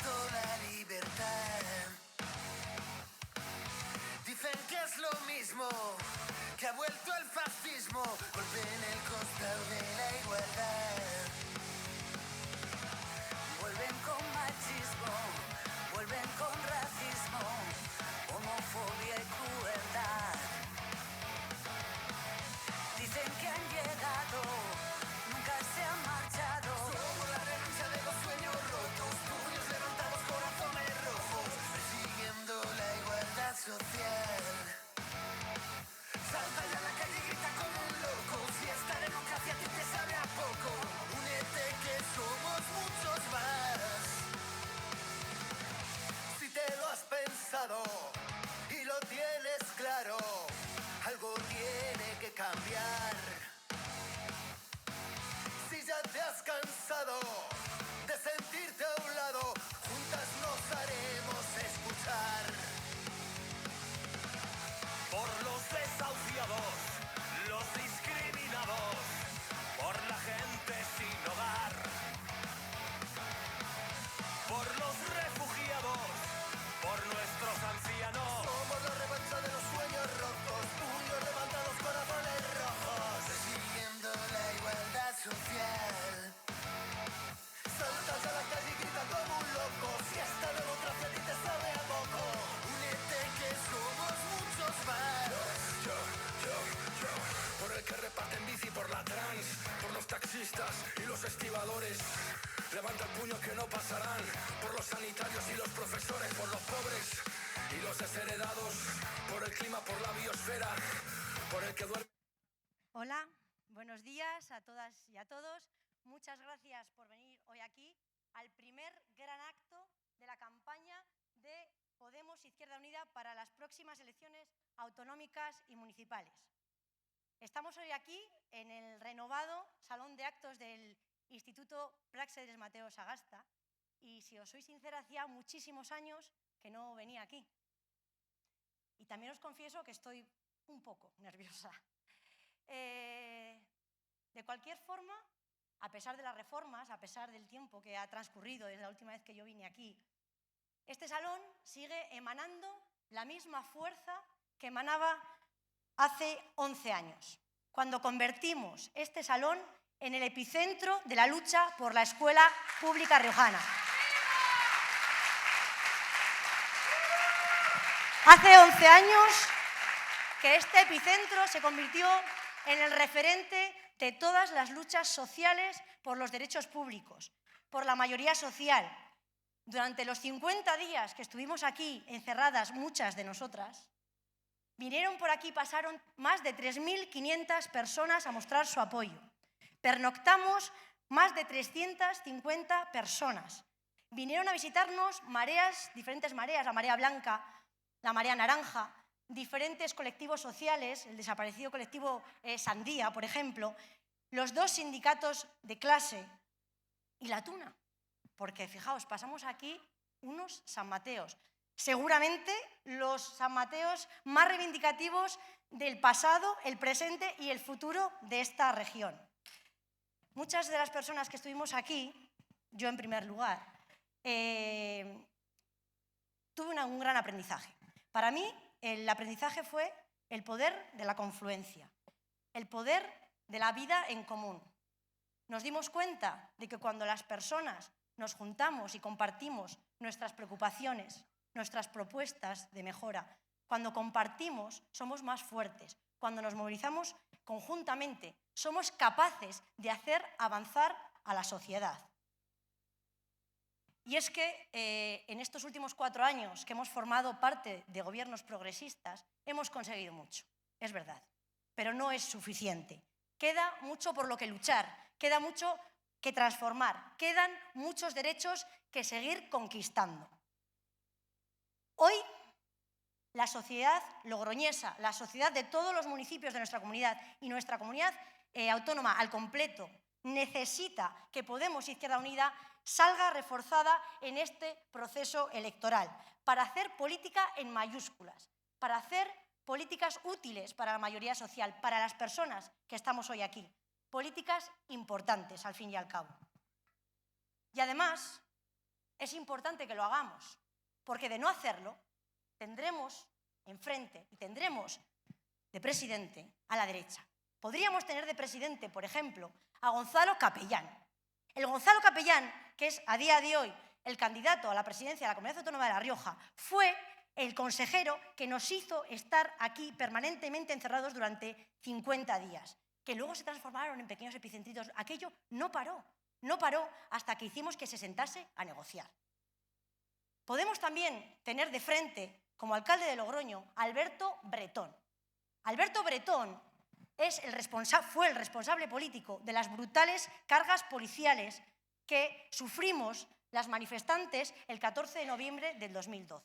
toda libertad. Dicen que es lo mismo, que ha vuelto el fascismo, golpe en el costado de la igualdad. Vuelven con machismo, vuelven con racismo, homofobia y crueldad. Dicen que han llegado, nunca se han marchado. Somos la denuncia de los sueños rotos, puños levantados, corazones rojos, persiguiendo la igualdad social. Salta ya a la calle y grita como un loco, si esta democracia a ti te sabe a poco, únete que somos muchos más. Si te lo has pensado y lo tienes claro, algo tiene que cambiar. Si ya te has cansado de sentirte a un lado, juntas nos haremos escuchar. Por los desahuciados, los discriminados, por la gente sin hogar, por los refugiados, por nuestros ancianos. Somos la revancha de los sueños rotos, puños levantados, corazones rojos, persiguiendo la igualdad social. Saltas a la calle y grita como un loco, si esta democracia a ti te sabe a poco, únete que somos muchos más. Por el que reparten bici por la trans, por los taxistas y los estibadores. Levanta el puño que no pasarán, por los sanitarios y los profesores, por los pobres y los desheredados, por el clima, por la biosfera, por el que duerme. Hola, buenos días a todas y a todos. Muchas gracias por venir hoy aquí al primer gran acto de la campaña de Podemos Izquierda Unida para las próximas elecciones autonómicas y municipales. Estamos hoy aquí en el renovado Salón de Actos del Instituto Práxedes Mateo Sagasta y, si os soy sincera, hacía muchísimos años que no venía aquí. Y también os confieso que estoy un poco nerviosa. De cualquier forma, a pesar de las reformas, a pesar del tiempo que ha transcurrido desde la última vez que yo vine aquí, este salón sigue emanando la misma fuerza que emanaba hace 11 años, cuando convertimos este salón en el epicentro de la lucha por la escuela pública riojana. Hace 11 años que este epicentro se convirtió en el referente de todas las luchas sociales por los derechos públicos, por la mayoría social. Durante los 50 días que estuvimos aquí encerradas, muchas de nosotras, vinieron por aquí, pasaron más de 3.500 personas a mostrar su apoyo. Pernoctamos más de 350 personas. Vinieron a visitarnos mareas, diferentes mareas, la marea blanca, la marea naranja, diferentes colectivos sociales, el desaparecido colectivo Sandía, por ejemplo, los dos sindicatos de clase y la Tuna. Porque, fijaos, pasamos aquí unos San Mateos, seguramente los San Mateos más reivindicativos del pasado, el presente y el futuro de esta región. Muchas de las personas que estuvimos aquí, yo en primer lugar, tuve un gran aprendizaje. Para mí, el aprendizaje fue el poder de la confluencia, el poder de la vida en común. Nos dimos cuenta de que cuando las personas nos juntamos y compartimos nuestras preocupaciones, nuestras propuestas de mejora, cuando compartimos somos más fuertes, cuando nos movilizamos conjuntamente somos capaces de hacer avanzar a la sociedad. Y es que en estos últimos 4 años que hemos formado parte de gobiernos progresistas hemos conseguido mucho, es verdad, pero no es suficiente. Queda mucho por lo que luchar, queda mucho que transformar, quedan muchos derechos que seguir conquistando. Hoy, la sociedad logroñesa, la sociedad de todos los municipios de nuestra comunidad y nuestra comunidad autónoma al completo, necesita que Podemos Izquierda Unida salga reforzada en este proceso electoral para hacer política en mayúsculas, para hacer políticas útiles para la mayoría social, para las personas que estamos hoy aquí, políticas importantes al fin y al cabo. Y además, es importante que lo hagamos, porque de no hacerlo tendremos enfrente y tendremos de presidente a la derecha. Podríamos tener de presidente, por ejemplo, a Gonzalo Capellán. El Gonzalo Capellán, que es a día de hoy el candidato a la presidencia de la Comunidad Autónoma de La Rioja, fue el consejero que nos hizo estar aquí permanentemente encerrados durante 50 días, que luego se transformaron en pequeños epicentritos. Aquello no paró hasta que hicimos que se sentase a negociar. Podemos también tener de frente, como alcalde de Logroño, a Alberto Bretón. Alberto Bretón fue el responsable político de las brutales cargas policiales que sufrimos las manifestantes el 14 de noviembre del 2012.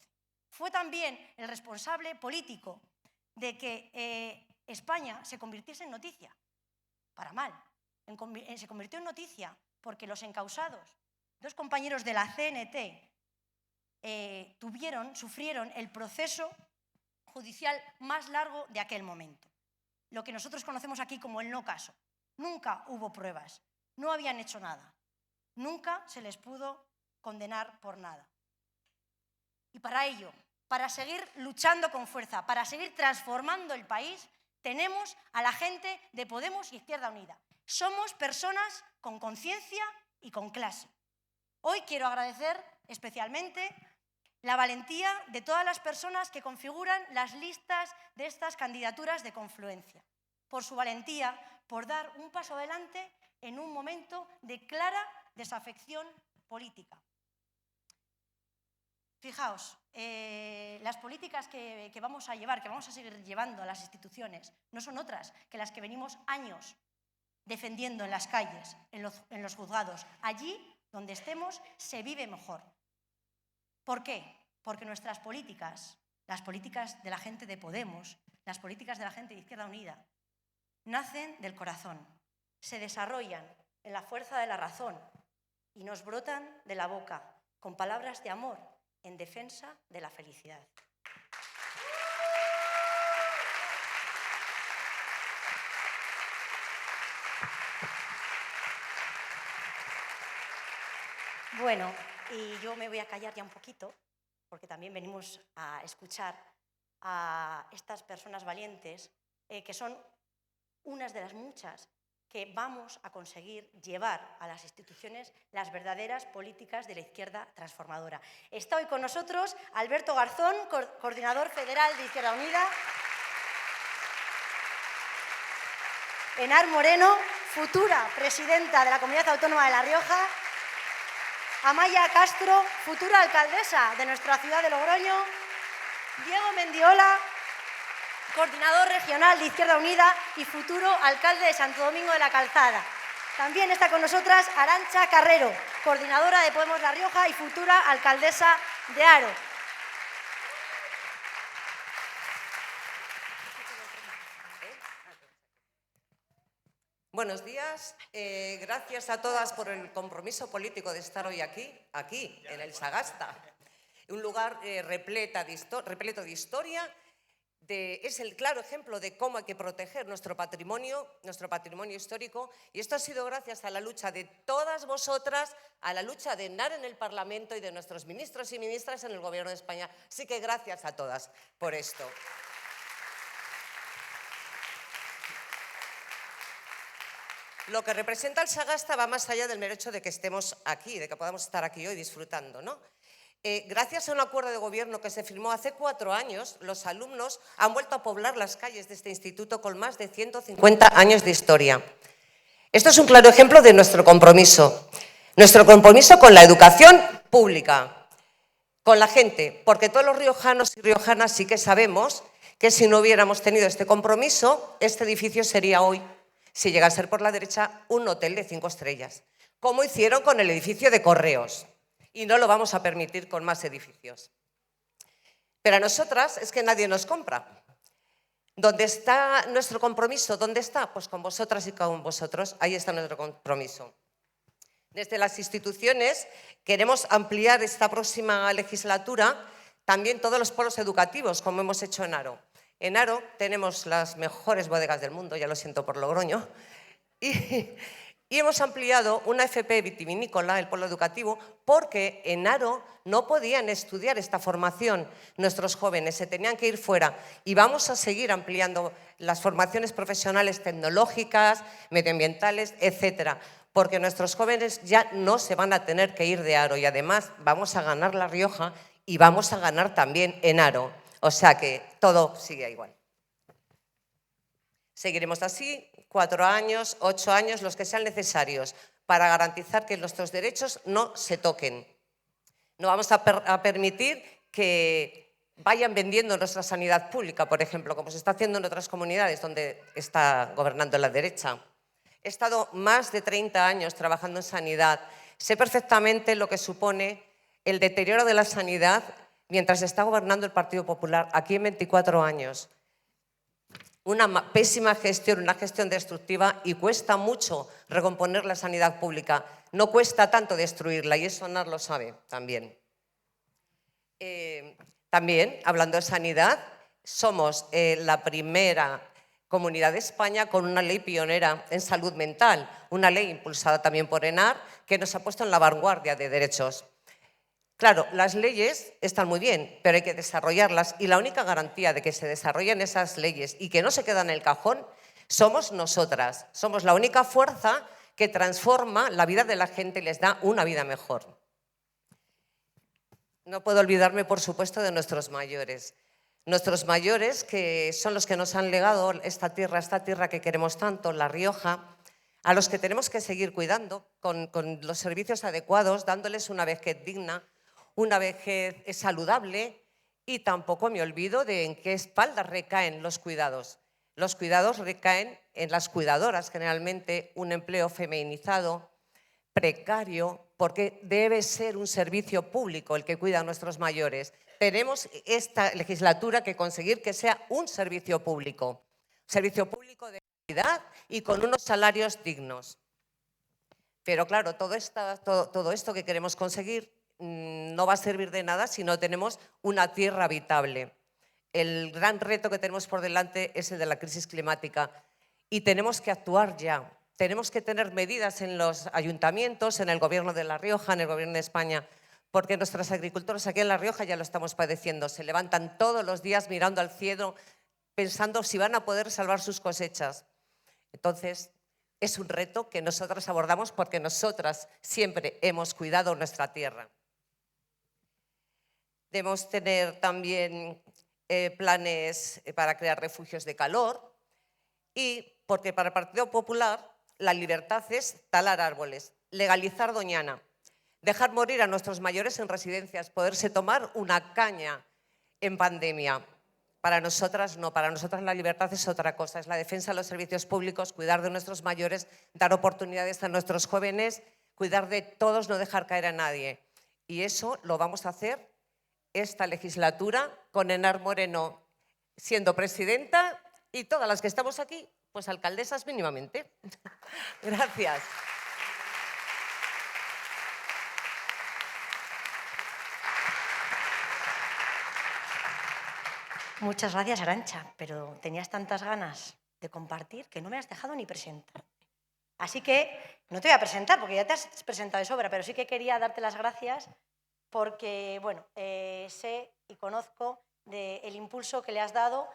Fue también el responsable político de que España se convirtiese en noticia, para mal. Se convirtió en noticia porque los encausados, 2 compañeros de la CNT, sufrieron el proceso judicial más largo de aquel momento. Lo que nosotros conocemos aquí como el no caso. Nunca hubo pruebas, no habían hecho nada, nunca se les pudo condenar por nada. Y para ello, para seguir luchando con fuerza, para seguir transformando el país, tenemos a la gente de Podemos y Izquierda Unida. Somos personas con conciencia y con clase. Hoy quiero agradecer especialmente la valentía de todas las personas que configuran las listas de estas candidaturas de confluencia, por su valentía, por dar un paso adelante en un momento de clara desafección política. Fijaos, las políticas que vamos a llevar, que vamos a seguir llevando a las instituciones, no son otras que las que venimos años defendiendo en las calles, en los juzgados. Allí donde estemos se vive mejor. ¿Por qué? Porque nuestras políticas, las políticas de la gente de Podemos, las políticas de la gente de Izquierda Unida, nacen del corazón, se desarrollan en la fuerza de la razón y nos brotan de la boca con palabras de amor en defensa de la felicidad. Bueno, y yo me voy a callar ya un poquito, porque también venimos a escuchar a estas personas valientes, que son unas de las muchas que vamos a conseguir llevar a las instituciones las verdaderas políticas de la izquierda transformadora. Está hoy con nosotros Alberto Garzón, coordinador federal de Izquierda Unida, Enar Moreno, futura presidenta de la Comunidad Autónoma de La Rioja, Amaya Castro, futura alcaldesa de nuestra ciudad de Logroño, Diego Mendiola, coordinador regional de Izquierda Unida y futuro alcalde de Santo Domingo de la Calzada. También está con nosotras Arantxa Carrero, coordinadora de Podemos La Rioja y futura alcaldesa de Haro. Buenos días. Gracias a todas por el compromiso político de estar hoy aquí en el Sagasta. Un lugar repleto de historia. Es el claro ejemplo de cómo hay que proteger nuestro patrimonio histórico. Y esto ha sido gracias a la lucha de todas vosotras, a la lucha de Enar en el Parlamento y de nuestros ministros y ministras en el Gobierno de España. Así que gracias a todas por esto. Lo que representa el Sagasta va más allá del mero hecho de que estemos aquí, de que podamos estar aquí hoy disfrutando, ¿no? Gracias a un acuerdo de gobierno que se firmó hace 4 años, los alumnos han vuelto a poblar las calles de este instituto con más de 150 años de historia. Esto es un claro ejemplo de nuestro compromiso con la educación pública, con la gente, porque todos los riojanos y riojanas sí que sabemos que si no hubiéramos tenido este compromiso, este edificio sería hoy, si llega a ser por la derecha, un hotel de 5 estrellas, como hicieron con el edificio de Correos. Y no lo vamos a permitir con más edificios. Pero a nosotras es que nadie nos compra. ¿Dónde está nuestro compromiso? ¿Dónde está? Pues con vosotras y con vosotros. Ahí está nuestro compromiso. Desde las instituciones queremos ampliar esta próxima legislatura también todos los polos educativos, como hemos hecho en Haro. En Haro tenemos las mejores bodegas del mundo, ya lo siento por Logroño, y Y hemos ampliado una FP vitivinícola, el polo educativo, porque en Haro no podían estudiar esta formación nuestros jóvenes, se tenían que ir fuera. Y vamos a seguir ampliando las formaciones profesionales tecnológicas, medioambientales, etcétera, porque nuestros jóvenes ya no se van a tener que ir de Haro y además vamos a ganar La Rioja y vamos a ganar también en Haro. O sea que todo sigue igual. Seguiremos así 4 años, 8 años, los que sean necesarios para garantizar que nuestros derechos no se toquen. No vamos a permitir que vayan vendiendo nuestra sanidad pública, por ejemplo, como se está haciendo en otras comunidades donde está gobernando la derecha. He estado más de 30 años trabajando en sanidad. Sé perfectamente lo que supone el deterioro de la sanidad mientras está gobernando el Partido Popular aquí en 24 años. Una pésima gestión, una gestión destructiva y cuesta mucho recomponer la sanidad pública. No cuesta tanto destruirla y eso Aznar lo sabe también. También, hablando de sanidad, somos la primera comunidad de España con una ley pionera en salud mental, una ley impulsada también por ENAR que nos ha puesto en la vanguardia de derechos. Claro, las leyes están muy bien, pero hay que desarrollarlas y la única garantía de que se desarrollen esas leyes y que no se quedan en el cajón somos nosotras. Somos la única fuerza que transforma la vida de la gente y les da una vida mejor. No puedo olvidarme, por supuesto, de nuestros mayores. Nuestros mayores, que son los que nos han legado esta tierra que queremos tanto, La Rioja, a los que tenemos que seguir cuidando con los servicios adecuados, dándoles una vejez digna, una vejez saludable y tampoco me olvido de en qué espaldas recaen los cuidados. Los cuidados recaen en las cuidadoras, generalmente un empleo feminizado, precario, porque debe ser un servicio público el que cuida a nuestros mayores. Tenemos esta legislatura que conseguir que sea un servicio público de calidad y con unos salarios dignos. Pero claro, todo esto que queremos conseguir no va a servir de nada si no tenemos una tierra habitable. El gran reto que tenemos por delante es el de la crisis climática y tenemos que actuar ya. Tenemos que tener medidas en los ayuntamientos, en el Gobierno de La Rioja, en el Gobierno de España, porque nuestros agricultores aquí en La Rioja ya lo estamos padeciendo. Se levantan todos los días mirando al cielo, pensando si van a poder salvar sus cosechas. Entonces, es un reto que nosotras abordamos porque nosotras siempre hemos cuidado nuestra tierra. Debemos tener también planes para crear refugios de calor y porque para el Partido Popular la libertad es talar árboles, legalizar Doñana, dejar morir a nuestros mayores en residencias, poderse tomar una caña en pandemia. Para nosotras no, para nosotras la libertad es otra cosa, es la defensa de los servicios públicos, cuidar de nuestros mayores, dar oportunidades a nuestros jóvenes, cuidar de todos, no dejar caer a nadie. Y eso lo vamos a hacer esta legislatura con Enar Moreno siendo presidenta y todas las que estamos aquí, pues alcaldesas mínimamente. Gracias. Muchas gracias, Arantxa, pero tenías tantas ganas de compartir que no me has dejado ni presentar. Así que no te voy a presentar porque ya te has presentado de sobra, pero sí que quería darte las gracias porque, bueno, sé y conozco el impulso que le has dado,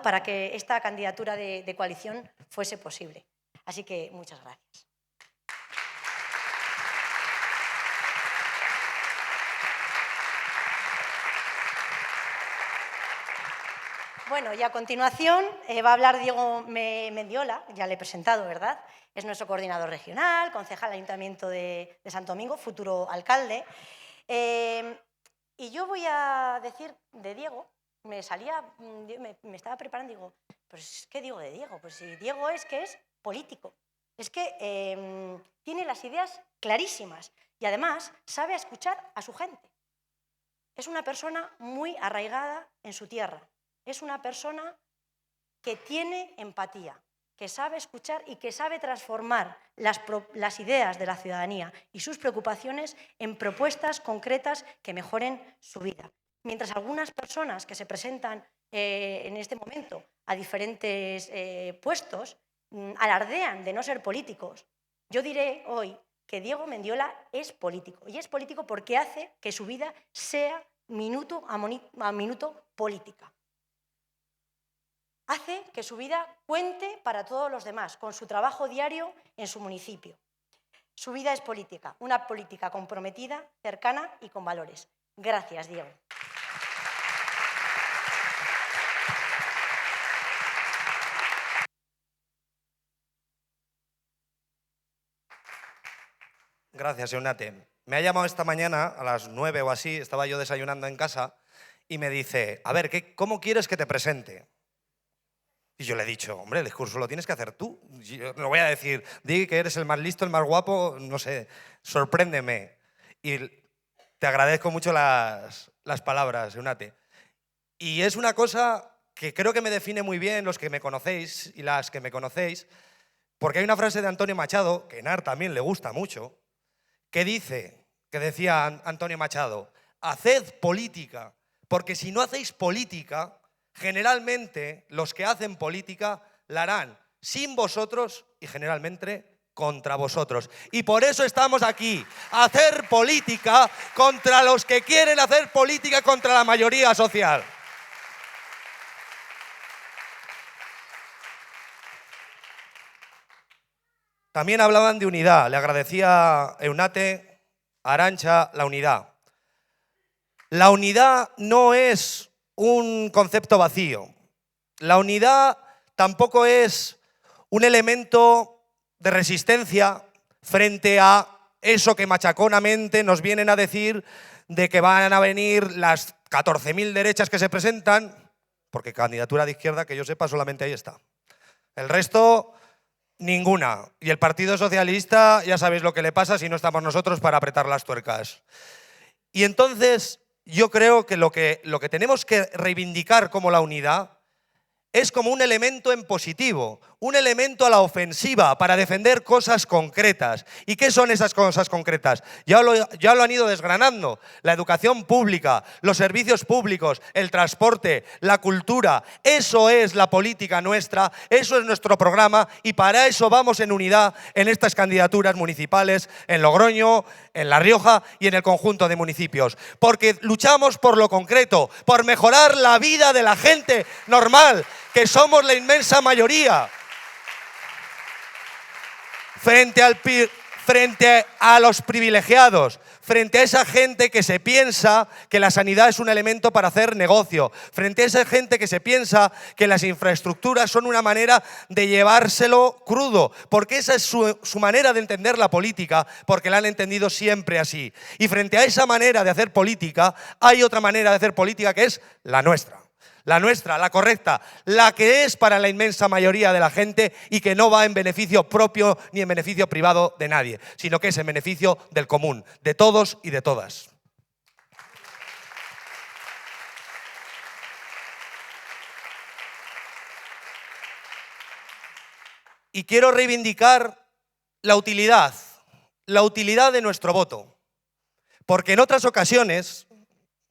para que esta candidatura de coalición fuese posible. Así que muchas gracias. Bueno, y a continuación va a hablar Diego Mendiola, ya le he presentado, ¿verdad? Es nuestro coordinador regional, concejal del Ayuntamiento de Santo Domingo, futuro alcalde. Y yo voy a decir de Diego, me estaba preparando y digo, pues ¿qué digo de Diego? Pues si Diego es político, es que tiene las ideas clarísimas y además sabe escuchar a su gente. Es una persona muy arraigada en su tierra. Es una persona que tiene empatía, que sabe escuchar y que sabe transformar las ideas de la ciudadanía y sus preocupaciones en propuestas concretas que mejoren su vida. Mientras algunas personas que se presentan en este momento a diferentes puestos alardean de no ser políticos. Yo diré hoy que Diego Mendiola es político, y es político porque hace que su vida sea minuto a minuto política. Hace que su vida cuente para todos los demás, con su trabajo diario en su municipio. Su vida es política, una política comprometida, cercana y con valores. Gracias, Diego. Gracias, Eunate. Me ha llamado esta mañana, a las 9 o así, estaba yo desayunando en casa, y me dice, a ver, ¿cómo quieres que te presente? Y yo le he dicho, hombre, el discurso lo tienes que hacer tú. Yo no voy a decir, di que eres el más listo, el más guapo, no sé, sorpréndeme. Y te agradezco mucho las palabras, Eunate. Y es una cosa que creo que me define muy bien los que me conocéis y las que me conocéis, porque hay una frase de Antonio Machado, que a Enar también le gusta mucho, que decía Antonio Machado, haced política, porque si no hacéis política, generalmente los que hacen política la harán sin vosotros y generalmente contra vosotros. Y por eso estamos aquí, a hacer política contra los que quieren hacer política contra la mayoría social. También hablaban de unidad. Le agradecía a Eunate, a Arantxa, la unidad. La unidad no es un concepto vacío. La unidad tampoco es un elemento de resistencia frente a eso que machaconamente nos vienen a decir de que van a venir las 14.000 derechas que se presentan, porque candidatura de izquierda, que yo sepa, solamente ahí está. El resto, ninguna. Y el Partido Socialista, ya sabéis lo que le pasa si no estamos nosotros para apretar las tuercas. Y entonces, yo creo que lo que tenemos que reivindicar como la unidad es como un elemento en positivo, un elemento a la ofensiva para defender cosas concretas. ¿Y qué son esas cosas concretas? Ya lo han ido desgranando. La educación pública, los servicios públicos, el transporte, la cultura. Eso es la política nuestra, eso es nuestro programa y para eso vamos en unidad en estas candidaturas municipales, en Logroño, en La Rioja y en el conjunto de municipios. Porque luchamos por lo concreto, por mejorar la vida de la gente normal, que somos la inmensa mayoría. Frente a los privilegiados, frente a esa gente que se piensa que la sanidad es un elemento para hacer negocio, frente a esa gente que se piensa que las infraestructuras son una manera de llevárselo crudo, porque esa es su manera de entender la política, porque la han entendido siempre así. Y frente a esa manera de hacer política, hay otra manera de hacer política que es la nuestra. La nuestra, la correcta, la que es para la inmensa mayoría de la gente y que no va en beneficio propio ni en beneficio privado de nadie, sino que es en beneficio del común, de todos y de todas. Y quiero reivindicar la utilidad de nuestro voto, porque en otras ocasiones,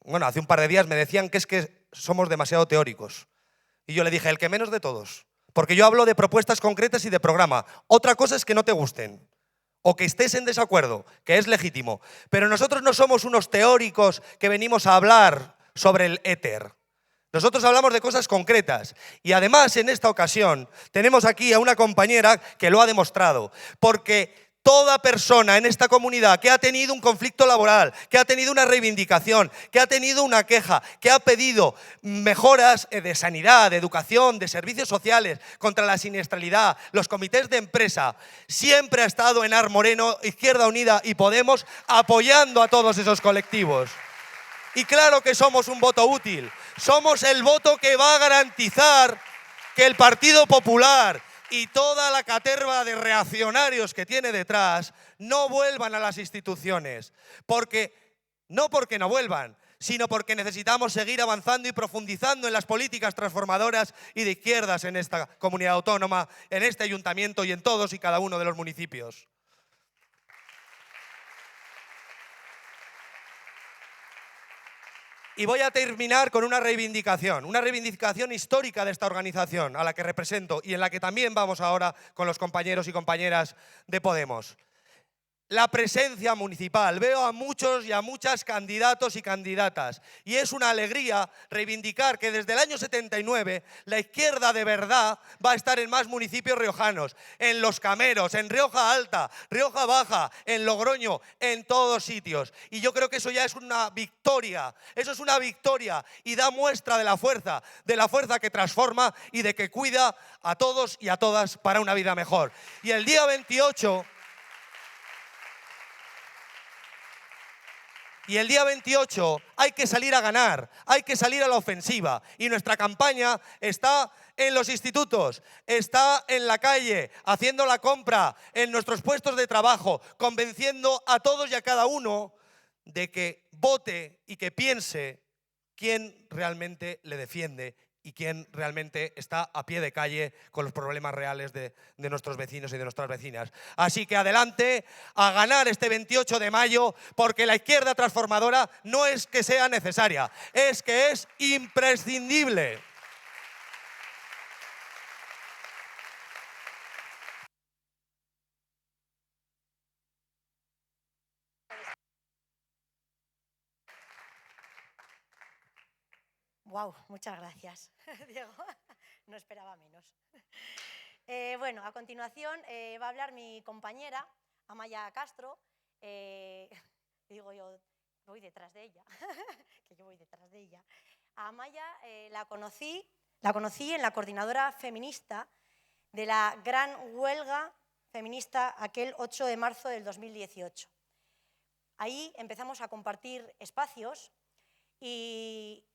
bueno, hace un par de días me decían que es que somos demasiado teóricos. Y yo le dije, el que menos de todos. Porque yo hablo de propuestas concretas y de programa. Otra cosa es que no te gusten o que estés en desacuerdo, que es legítimo. Pero nosotros no somos unos teóricos que venimos a hablar sobre el éter. Nosotros hablamos de cosas concretas. Y además, en esta ocasión, tenemos aquí a una compañera que lo ha demostrado. Porque toda persona en esta comunidad que ha tenido un conflicto laboral, que ha tenido una reivindicación, que ha tenido una queja, que ha pedido mejoras de sanidad, de educación, de servicios sociales, contra la siniestralidad, los comités de empresa, siempre ha estado Enar Moreno, Izquierda Unida y Podemos apoyando a todos esos colectivos. Y claro que somos un voto útil, somos el voto que va a garantizar que el Partido Popular y toda la caterva de reaccionarios que tiene detrás no vuelvan a las instituciones. No porque no vuelvan, sino porque necesitamos seguir avanzando y profundizando en las políticas transformadoras y de izquierdas en esta comunidad autónoma, en este ayuntamiento y en todos y cada uno de los municipios. Y voy a terminar con una reivindicación histórica de esta organización a la que represento y en la que también vamos ahora con los compañeros y compañeras de Podemos. La presencia municipal. Veo a muchos y a muchas candidatos y candidatas y es una alegría reivindicar que desde el año 79 la izquierda de verdad va a estar en más municipios riojanos, en Los Cameros, en Rioja Alta, Rioja Baja, en Logroño, en todos sitios. Y yo creo que eso ya es una victoria, eso es una victoria y da muestra de la fuerza que transforma y de que cuida a todos y a todas para una vida mejor. Y el día 28... Y el día 28 hay que salir a ganar, hay que salir a la ofensiva. Y nuestra campaña está en los institutos, está en la calle, haciendo la compra, en nuestros puestos de trabajo, convenciendo a todos y a cada uno de que vote y que piense quién realmente le defiende y quién realmente está a pie de calle con los problemas reales de nuestros vecinos y de nuestras vecinas. Así que adelante a ganar este 28 de mayo, porque la izquierda transformadora no es que sea necesaria, es que es imprescindible. Wow, muchas gracias, Diego. No esperaba menos. Bueno, a continuación va a hablar mi compañera, Amaya Castro. Digo yo, voy detrás de ella, que yo voy detrás de ella. A Amaya la conocí en la coordinadora feminista de la gran huelga feminista aquel 8 de marzo del 2018. Ahí empezamos a compartir espacios y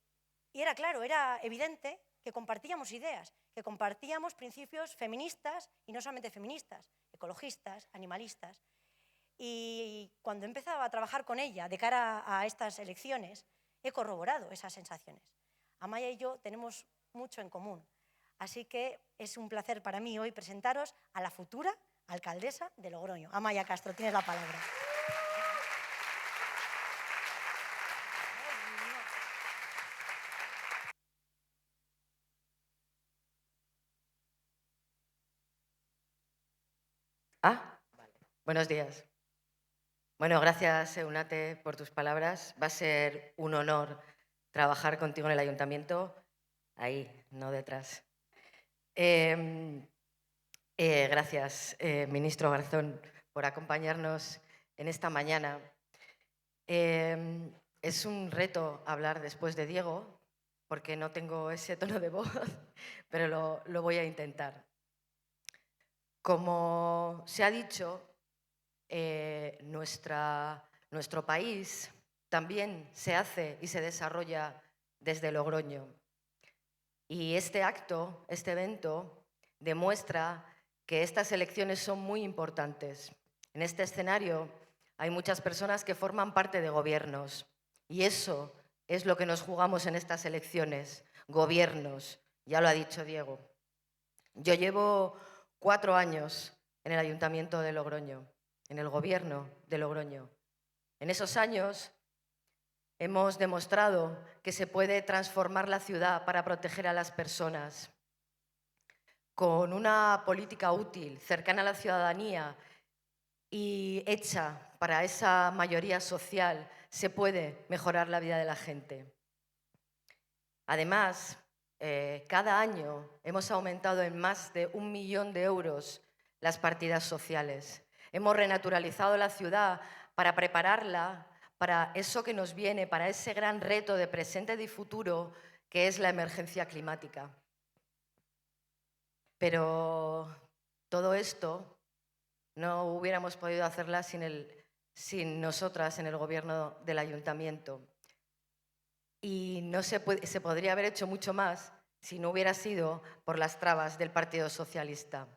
era claro, era evidente que compartíamos ideas, que compartíamos principios feministas y no solamente feministas, ecologistas, animalistas. Y cuando empezaba a trabajar con ella de cara a estas elecciones, he corroborado esas sensaciones. Amaya y yo tenemos mucho en común, así que es un placer para mí hoy presentaros a la futura alcaldesa de Logroño. Amaya Castro, tienes la palabra. Vale. Buenos días. Bueno, gracias, Eunate, por tus palabras. Va a ser un honor trabajar contigo en el ayuntamiento, ahí, no detrás. Gracias, ministro Garzón, por acompañarnos en esta mañana. Es un reto hablar después de Diego, porque no tengo ese tono de voz, pero lo voy a intentar. Como se ha dicho, nuestro país también se hace y se desarrolla desde Logroño. Y este acto, este evento, demuestra que estas elecciones son muy importantes. En este escenario hay muchas personas que forman parte de gobiernos y eso es lo que nos jugamos en estas elecciones, gobiernos, ya lo ha dicho Diego. Yo llevo 4 años en el Ayuntamiento de Logroño, en el Gobierno de Logroño. En esos años hemos demostrado que se puede transformar la ciudad para proteger a las personas. Con una política útil, cercana a la ciudadanía y hecha para esa mayoría social, se puede mejorar la vida de la gente. Además, cada año hemos aumentado en más de 1 millón de euros las partidas sociales. Hemos renaturalizado la ciudad para prepararla para eso que nos viene, para ese gran reto de presente y futuro que es la emergencia climática. Pero todo esto no hubiéramos podido hacerla sin nosotras en el gobierno del ayuntamiento. Y no se podría haber hecho mucho más si no hubiera sido por las trabas del Partido Socialista.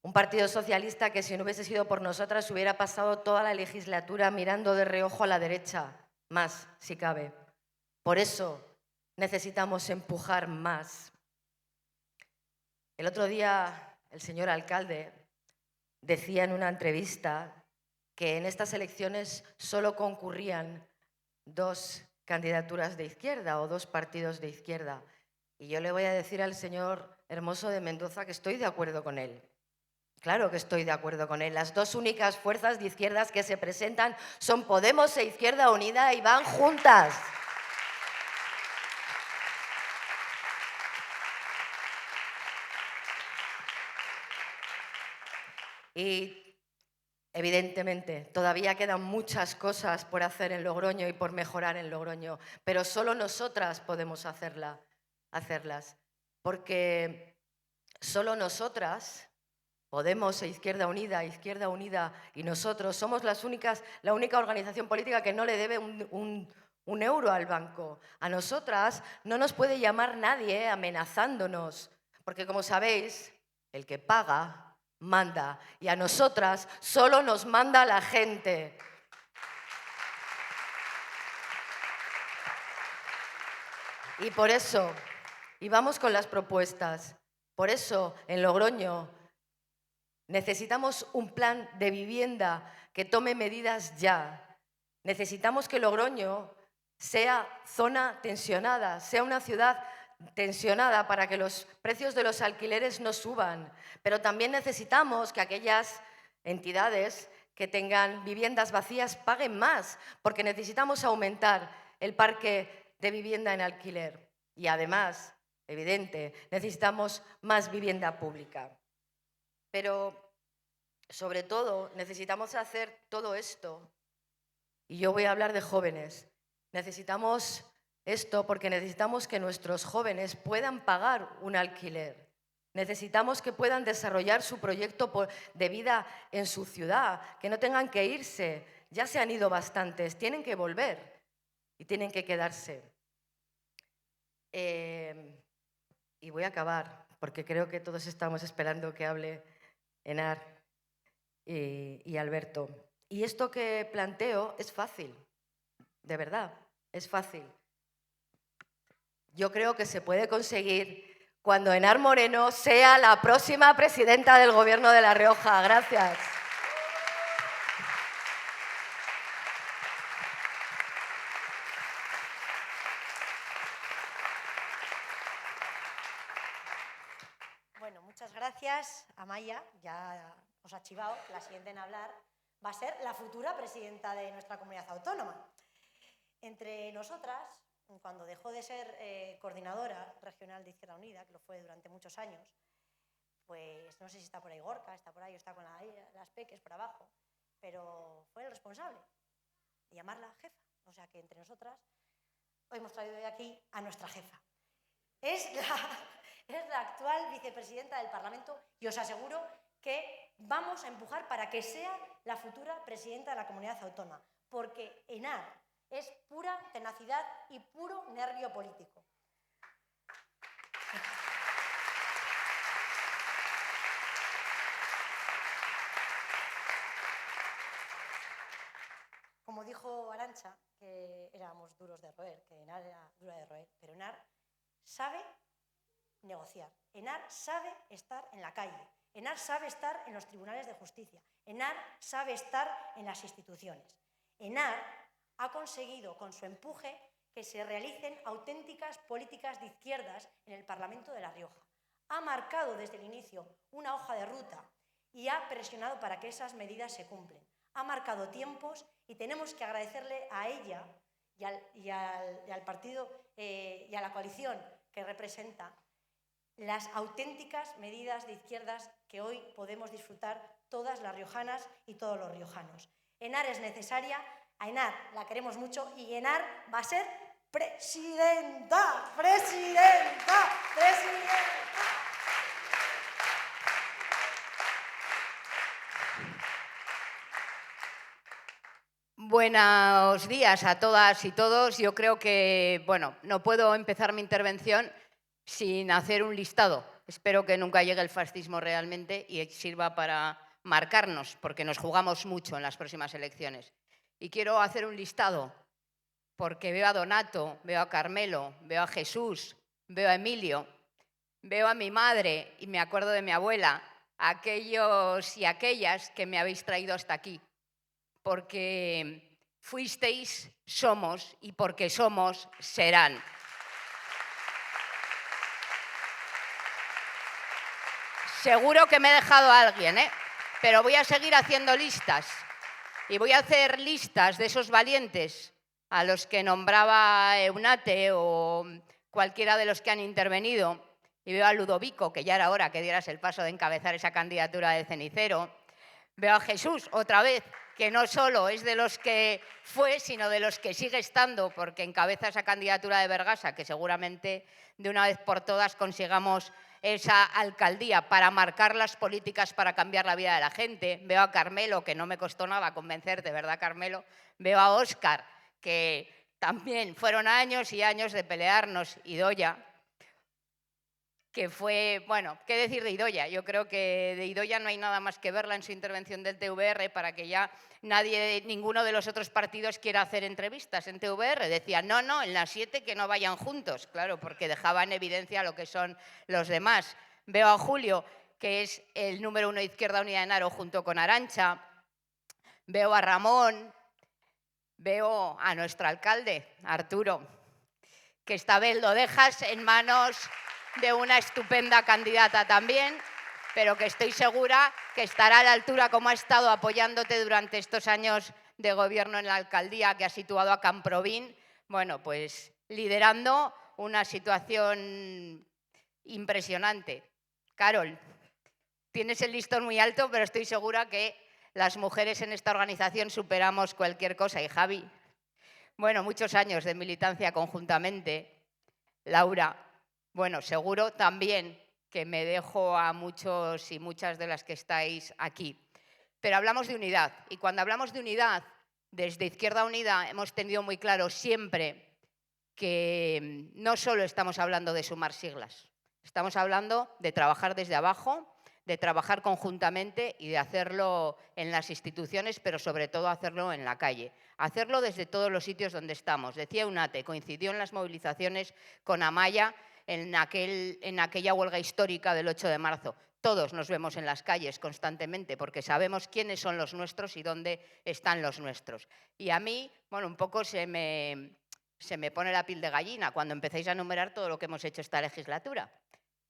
Un Partido Socialista que si no hubiese sido por nosotras hubiera pasado toda la legislatura mirando de reojo a la derecha, más si cabe. Por eso necesitamos empujar más. El otro día el señor alcalde decía en una entrevista que en estas elecciones solo concurrían 2 candidaturas de izquierda o 2 partidos de izquierda. Y yo le voy a decir al señor Hermoso de Mendoza que estoy de acuerdo con él. Claro que estoy de acuerdo con él. Las 2 únicas fuerzas de izquierdas que se presentan son Podemos e Izquierda Unida y van juntas. Y evidentemente todavía quedan muchas cosas por hacer en Logroño y por mejorar en Logroño, pero solo nosotras podemos hacerlas, porque solo nosotras, Podemos e Izquierda Unida y nosotros, somos la única organización política que no le debe un euro al banco. A nosotras no nos puede llamar nadie amenazándonos, porque como sabéis, el que paga manda, y a nosotras solo nos manda la gente. Y por eso, y vamos con las propuestas, por eso en Logroño necesitamos un plan de vivienda que tome medidas ya. Necesitamos que Logroño sea zona tensionada, sea una ciudad tensionada para que los precios de los alquileres no suban. Pero también necesitamos que aquellas entidades que tengan viviendas vacías paguen más, porque necesitamos aumentar el parque de vivienda en alquiler. Y además, evidente, necesitamos más vivienda pública. Pero, sobre todo, necesitamos hacer todo esto. Y yo voy a hablar de jóvenes. Necesitamos esto porque necesitamos que nuestros jóvenes puedan pagar un alquiler. Necesitamos que puedan desarrollar su proyecto de vida en su ciudad, que no tengan que irse. Ya se han ido bastantes, tienen que volver y tienen que quedarse. Y voy a acabar, porque creo que todos estamos esperando que hable Henar y Alberto. Y esto que planteo es fácil, de verdad, es fácil. Yo creo que se puede conseguir cuando Henar Moreno sea la próxima presidenta del Gobierno de La Rioja. Gracias. Bueno, muchas gracias, Amaya. Ya os ha chivado, la siguiente en hablar va a ser la futura presidenta de nuestra comunidad autónoma. Entre nosotras, cuando dejó de ser coordinadora regional de Izquierda Unida, que lo fue durante muchos años, pues no sé si está por ahí Gorka, está por ahí o está con las peques por abajo, pero fue el responsable de llamarla jefa. O sea que entre nosotras hoy hemos traído de aquí a nuestra jefa. Es la actual vicepresidenta del Parlamento y os aseguro que vamos a empujar para que sea la futura presidenta de la comunidad autónoma, porque Henar es pura tenacidad y puro nervio político. Como dijo Arantxa, que éramos duros de roer, que Henar era dura de roer, pero Henar sabe negociar. Henar sabe estar en la calle. Henar sabe estar en los tribunales de justicia. Henar sabe estar en las instituciones. Henar ha conseguido con su empuje que se realicen auténticas políticas de izquierdas en el Parlamento de La Rioja. Ha marcado desde el inicio una hoja de ruta y ha presionado para que esas medidas se cumplan. Ha marcado tiempos y tenemos que agradecerle a ella y al partido y a la coalición que representa las auténticas medidas de izquierdas que hoy podemos disfrutar todas las riojanas y todos los riojanos. Henar es necesaria, a Henar la queremos mucho y Henar va a ser presidenta, presidenta, presidenta. Buenos días a todas y todos. Yo creo que, no puedo empezar mi intervención sin hacer un listado. Espero que nunca llegue el fascismo realmente y sirva para marcarnos, porque nos jugamos mucho en las próximas elecciones. Y quiero hacer un listado, porque veo a Donato, veo a Carmelo, veo a Jesús, veo a Emilio, veo a mi madre y me acuerdo de mi abuela, aquellos y aquellas que me habéis traído hasta aquí. Porque fuisteis, somos, y porque somos, serán. Seguro que me he dejado a alguien, pero voy a seguir haciendo listas. Y voy a hacer listas de esos valientes a los que nombraba Eunate o cualquiera de los que han intervenido. Y veo a Ludovico, que ya era hora que dieras el paso de encabezar esa candidatura de cenicero. Veo a Jesús, otra vez, que no solo es de los que fue, sino de los que sigue estando, porque encabeza esa candidatura de Bergasa, que seguramente de una vez por todas consigamos esa alcaldía para marcar las políticas para cambiar la vida de la gente. Veo a Carmelo, que no me costó nada convencerte, ¿verdad, Carmelo? Veo a Óscar, que también fueron años y años de pelearnos. Idoia, que fue, bueno, ¿qué decir de Idoia? Yo creo que de Idoia no hay nada más que verla en su intervención del TVR para que ya ninguno de los otros partidos quiera hacer entrevistas en TVR. Decía, no, en las 7 que no vayan juntos, claro, porque dejaba en evidencia lo que son los demás. Veo a Julio, que es el número 1 de Izquierda Unida de Naro junto con Arantxa. Veo a Ramón, veo a nuestro alcalde, Arturo, que esta vez lo dejas en manos de una estupenda candidata también, pero que estoy segura que estará a la altura como ha estado apoyándote durante estos años de gobierno en la alcaldía, que ha situado a Camprovín, bueno, pues liderando una situación impresionante. Carol, tienes el listón muy alto, pero estoy segura que las mujeres en esta organización superamos cualquier cosa. Y Javi, bueno, muchos años de militancia conjuntamente. Laura, bueno, seguro también que me dejo a muchos y muchas de las que estáis aquí. Pero hablamos de unidad. Y cuando hablamos de unidad, desde Izquierda Unida hemos tenido muy claro siempre que no solo estamos hablando de sumar siglas. Estamos hablando de trabajar desde abajo, de trabajar conjuntamente y de hacerlo en las instituciones, pero sobre todo hacerlo en la calle. Hacerlo desde todos los sitios donde estamos. Decía Eunate, coincidió en las movilizaciones con Amaya en aquella huelga histórica del 8 de marzo. Todos nos vemos en las calles constantemente porque sabemos quiénes son los nuestros y dónde están los nuestros. Y a mí, bueno, un poco se me pone la piel de gallina cuando empecéis a enumerar todo lo que hemos hecho esta legislatura.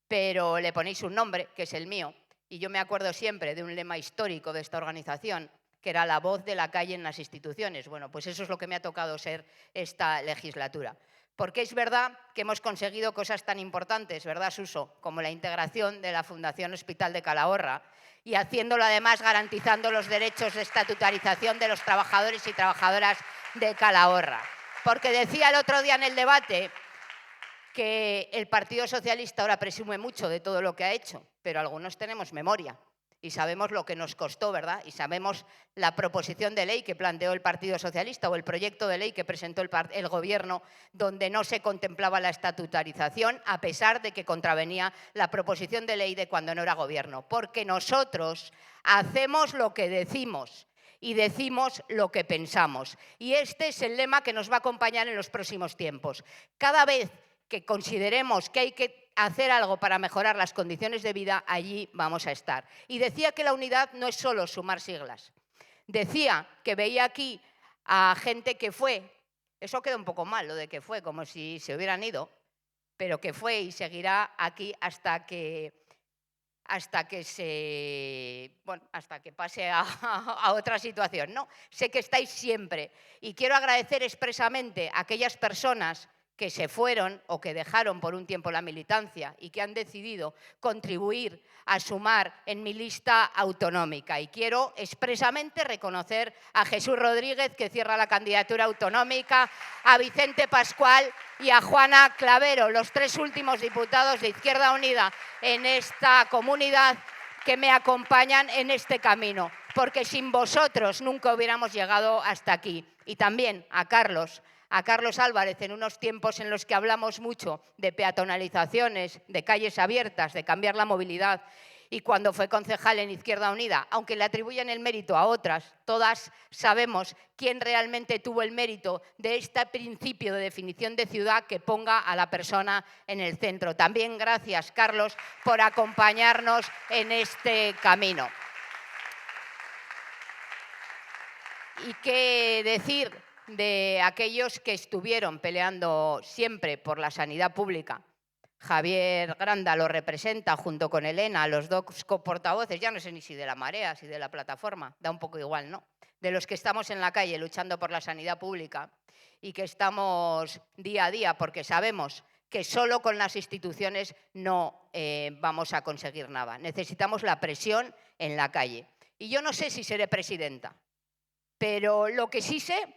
Pero le ponéis un nombre, que es el mío, y yo me acuerdo siempre de un lema histórico de esta organización, que era la voz de la calle en las instituciones. Bueno, pues eso es lo que me ha tocado ser esta legislatura. Porque es verdad que hemos conseguido cosas tan importantes, ¿verdad, Suso? Como la integración de la Fundación Hospital de Calahorra y haciéndolo además garantizando los derechos de estatutarización de los trabajadores y trabajadoras de Calahorra. Porque decía el otro día en el debate que el Partido Socialista ahora presume mucho de todo lo que ha hecho, pero algunos tenemos memoria. Y sabemos lo que nos costó, ¿verdad? Y sabemos la proposición de ley que planteó el Partido Socialista o el proyecto de ley que presentó el Gobierno, donde no se contemplaba la estatutarización, a pesar de que contravenía la proposición de ley de cuando no era Gobierno. Porque nosotros hacemos lo que decimos y decimos lo que pensamos. Y este es el lema que nos va a acompañar en los próximos tiempos. Cada vez que consideremos que hay que hacer algo para mejorar las condiciones de vida, allí vamos a estar. Y decía que la unidad no es solo sumar siglas. Decía que veía aquí a gente que fue, eso queda un poco mal, lo de que fue, como si se hubieran ido, pero que fue y seguirá aquí hasta que pase a otra situación. No, sé que estáis siempre y quiero agradecer expresamente a aquellas personas que se fueron o que dejaron por un tiempo la militancia y que han decidido contribuir a sumar en mi lista autonómica. Y quiero expresamente reconocer a Jesús Rodríguez, que cierra la candidatura autonómica, a Vicente Pascual y a Juana Clavero, los 3 últimos diputados de Izquierda Unida en esta comunidad que me acompañan en este camino, porque sin vosotros nunca hubiéramos llegado hasta aquí. Y también a Carlos Álvarez, en unos tiempos en los que hablamos mucho de peatonalizaciones, de calles abiertas, de cambiar la movilidad, y cuando fue concejal en Izquierda Unida, aunque le atribuyen el mérito a otras, todas sabemos quién realmente tuvo el mérito de este principio de definición de ciudad que ponga a la persona en el centro. También gracias, Carlos, por acompañarnos en este camino. Y qué decir de aquellos que estuvieron peleando siempre por la sanidad pública. Javier Granda lo representa junto con Elena, los dos portavoces, ya no sé ni si de la Marea, si de la Plataforma, da un poco igual, ¿no? De los que estamos en la calle luchando por la sanidad pública y que estamos día a día porque sabemos que solo con las instituciones no vamos a conseguir nada. Necesitamos la presión en la calle. Y yo no sé si seré presidenta, pero lo que sí sé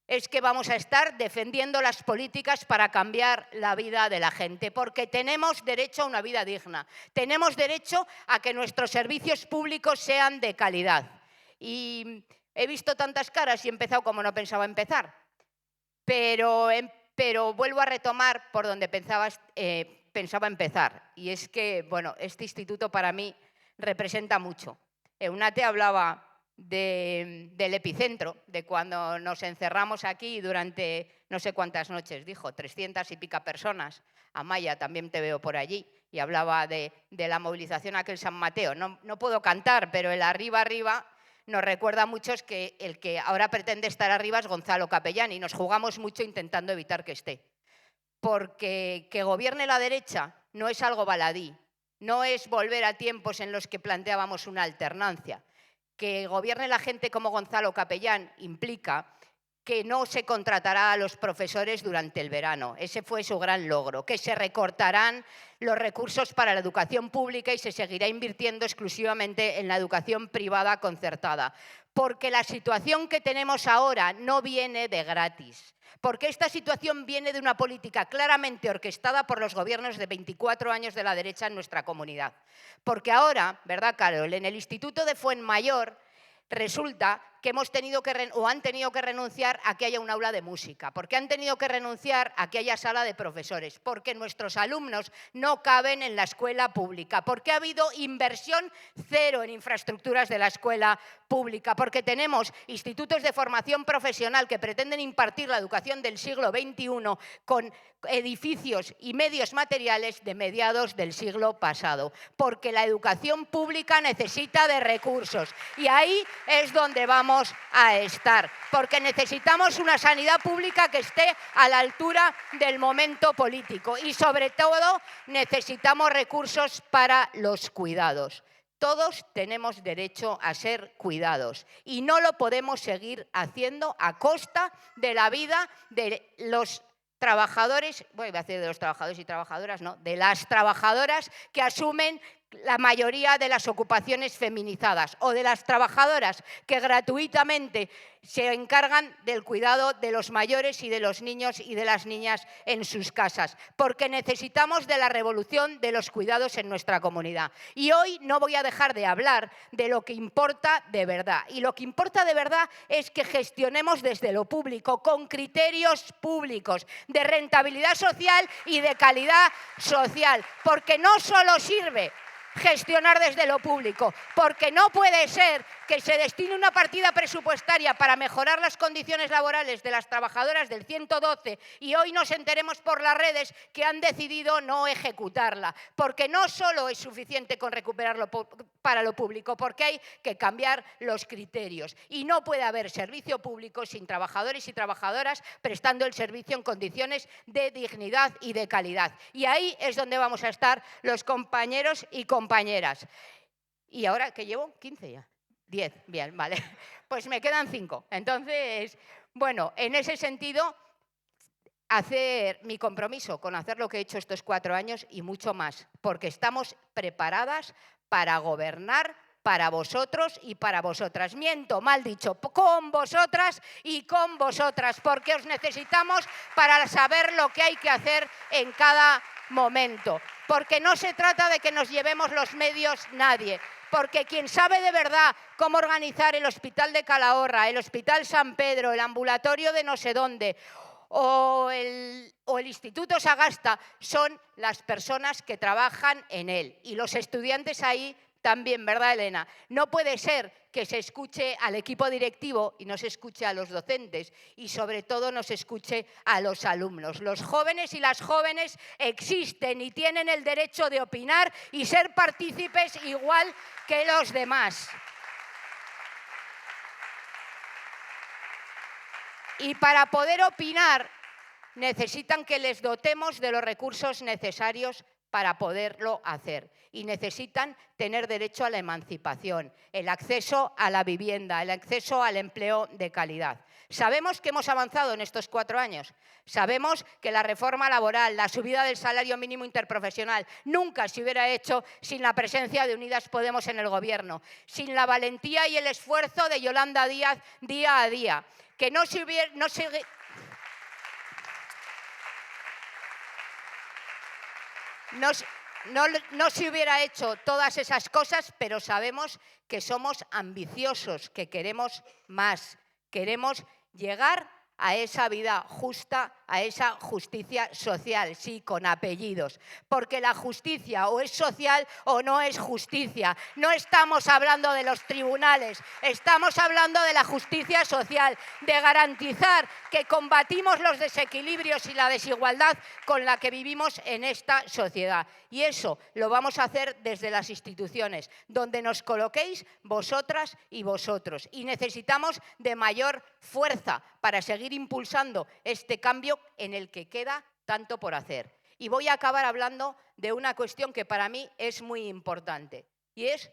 es que vamos a estar defendiendo las políticas para cambiar la vida de la gente, porque tenemos derecho a una vida digna, tenemos derecho a que nuestros servicios públicos sean de calidad. Y he visto tantas caras y he empezado como no pensaba empezar, pero vuelvo a retomar por donde pensaba empezar, y es que, bueno, este instituto para mí representa mucho. Eunate hablaba del epicentro, de cuando nos encerramos aquí durante no sé cuántas noches, dijo, 300 y pica personas. Amaya, también te veo por allí, y hablaba de la movilización aquel San Mateo. No puedo cantar, pero el arriba, arriba nos recuerda a muchos que el que ahora pretende estar arriba es Gonzalo Capellán, y nos jugamos mucho intentando evitar que esté. Porque que gobierne la derecha no es algo baladí, no es volver a tiempos en los que planteábamos una alternancia. Que gobierne la gente como Gonzalo Capellán implica que no se contratará a los profesores durante el verano. Ese fue su gran logro. Que se recortarán los recursos para la educación pública y se seguirá invirtiendo exclusivamente en la educación privada concertada. Porque la situación que tenemos ahora no viene de gratis. Porque esta situación viene de una política claramente orquestada por los gobiernos de 24 años de la derecha en nuestra comunidad. Porque ahora, ¿verdad, Carol? En el Instituto de Fuenmayor resulta que hemos tenido que han tenido que renunciar a que haya un aula de música, porque han tenido que renunciar a que haya sala de profesores, porque nuestros alumnos no caben en la escuela pública, porque ha habido inversión cero en infraestructuras de la escuela pública, porque tenemos institutos de formación profesional que pretenden impartir la educación del siglo XXI con edificios y medios materiales de mediados del siglo pasado, porque la educación pública necesita de recursos y ahí es donde vamos a estar, porque necesitamos una sanidad pública que esté a la altura del momento político y sobre todo necesitamos recursos para los cuidados. Todos tenemos derecho a ser cuidados y no lo podemos seguir haciendo a costa de la vida de los trabajadores, voy a decir de los trabajadores y trabajadoras, no, de las trabajadoras que asumen la mayoría de las ocupaciones feminizadas o de las trabajadoras que gratuitamente se encargan del cuidado de los mayores y de los niños y de las niñas en sus casas, porque necesitamos de la revolución de los cuidados en nuestra comunidad. Y hoy no voy a dejar de hablar de lo que importa de verdad. Y lo que importa de verdad es que gestionemos desde lo público, con criterios públicos, de rentabilidad social y de calidad social, porque no solo sirve gestionar desde lo público, porque no puede ser que se destine una partida presupuestaria para mejorar las condiciones laborales de las trabajadoras del 112 y hoy nos enteremos por las redes que han decidido no ejecutarla, porque no solo es suficiente con recuperarlo para lo público, porque hay que cambiar los criterios y no puede haber servicio público sin trabajadores y trabajadoras prestando el servicio en condiciones de dignidad y de calidad. Y ahí es donde vamos a estar los compañeros y compañeras. Y ahora, ¿qué llevo? 15 ya. 10, bien, vale. Pues me quedan 5. Entonces, bueno, en ese sentido, hacer mi compromiso con hacer lo que he hecho estos 4 años y mucho más, porque estamos preparadas para gobernar para vosotros y para vosotras. Miento, mal dicho, con vosotras y con vosotras, porque os necesitamos para saber lo que hay que hacer en cada momento. Porque no se trata de que nos llevemos los medios nadie, porque quien sabe de verdad cómo organizar el Hospital de Calahorra, el Hospital San Pedro, el ambulatorio de no sé dónde o el Instituto Sagasta son las personas que trabajan en él y los estudiantes ahí también, ¿verdad, Elena? No puede ser que se escuche al equipo directivo y no se escuche a los docentes y sobre todo no se escuche a los alumnos. Los jóvenes y las jóvenes existen y tienen el derecho de opinar y ser partícipes igual que los demás. Y para poder opinar necesitan que les dotemos de los recursos necesarios para poderlo hacer. Y necesitan tener derecho a la emancipación, el acceso a la vivienda, el acceso al empleo de calidad. Sabemos que hemos avanzado en estos 4 años. Sabemos que la reforma laboral, la subida del salario mínimo interprofesional, nunca se hubiera hecho sin la presencia de Unidas Podemos en el Gobierno, sin la valentía y el esfuerzo de Yolanda Díaz día a día. Que no se hubiera hecho todas esas cosas, pero sabemos que somos ambiciosos, que queremos más, queremos llegar a esa vida justa, a esa justicia social, sí, con apellidos. Porque la justicia o es social o no es justicia. No estamos hablando de los tribunales, estamos hablando de la justicia social, de garantizar que combatimos los desequilibrios y la desigualdad con la que vivimos en esta sociedad. Y eso lo vamos a hacer desde las instituciones, donde nos coloquéis vosotras y vosotros. Y necesitamos de mayor fuerza para seguir impulsando este cambio en el que queda tanto por hacer. Y voy a acabar hablando de una cuestión que para mí es muy importante. Y es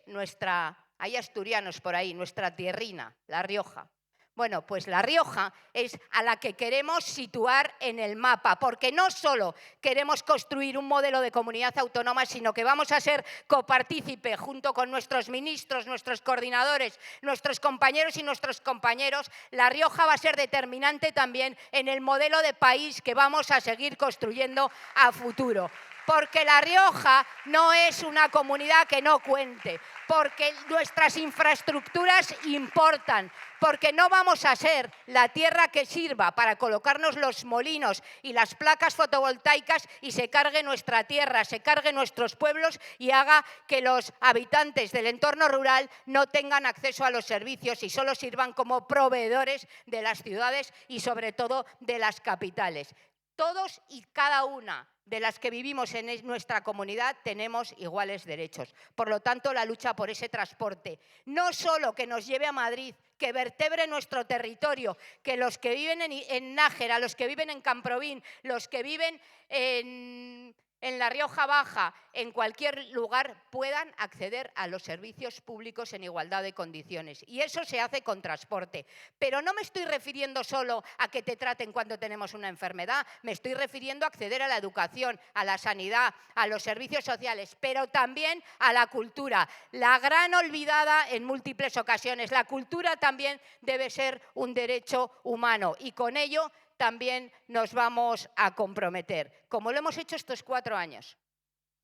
hay asturianos por ahí, nuestra tierrina, La Rioja. Bueno, pues La Rioja es a la que queremos situar en el mapa, porque no solo queremos construir un modelo de comunidad autónoma, sino que vamos a ser copartícipe junto con nuestros ministros, nuestros coordinadores, nuestros compañeros y nuestros compañeros. La Rioja va a ser determinante también en el modelo de país que vamos a seguir construyendo a futuro. Porque La Rioja no es una comunidad que no cuente, porque nuestras infraestructuras importan, porque no vamos a ser la tierra que sirva para colocarnos los molinos y las placas fotovoltaicas y se cargue nuestra tierra, se cargue nuestros pueblos y haga que los habitantes del entorno rural no tengan acceso a los servicios y solo sirvan como proveedores de las ciudades y sobre todo de las capitales. Todos y cada una de las que vivimos en nuestra comunidad tenemos iguales derechos. Por lo tanto, la lucha por ese transporte, no solo que nos lleve a Madrid, que vertebre nuestro territorio, que los que viven en Nájera, los que viven en Camprovín, los que viven en La Rioja Baja, en cualquier lugar, puedan acceder a los servicios públicos en igualdad de condiciones. Y eso se hace con transporte. Pero no me estoy refiriendo solo a que te traten cuando tenemos una enfermedad, me estoy refiriendo a acceder a la educación, a la sanidad, a los servicios sociales, pero también a la cultura, la gran olvidada en múltiples ocasiones. La cultura también debe ser un derecho humano y con ello también nos vamos a comprometer, como lo hemos hecho estos 4 años.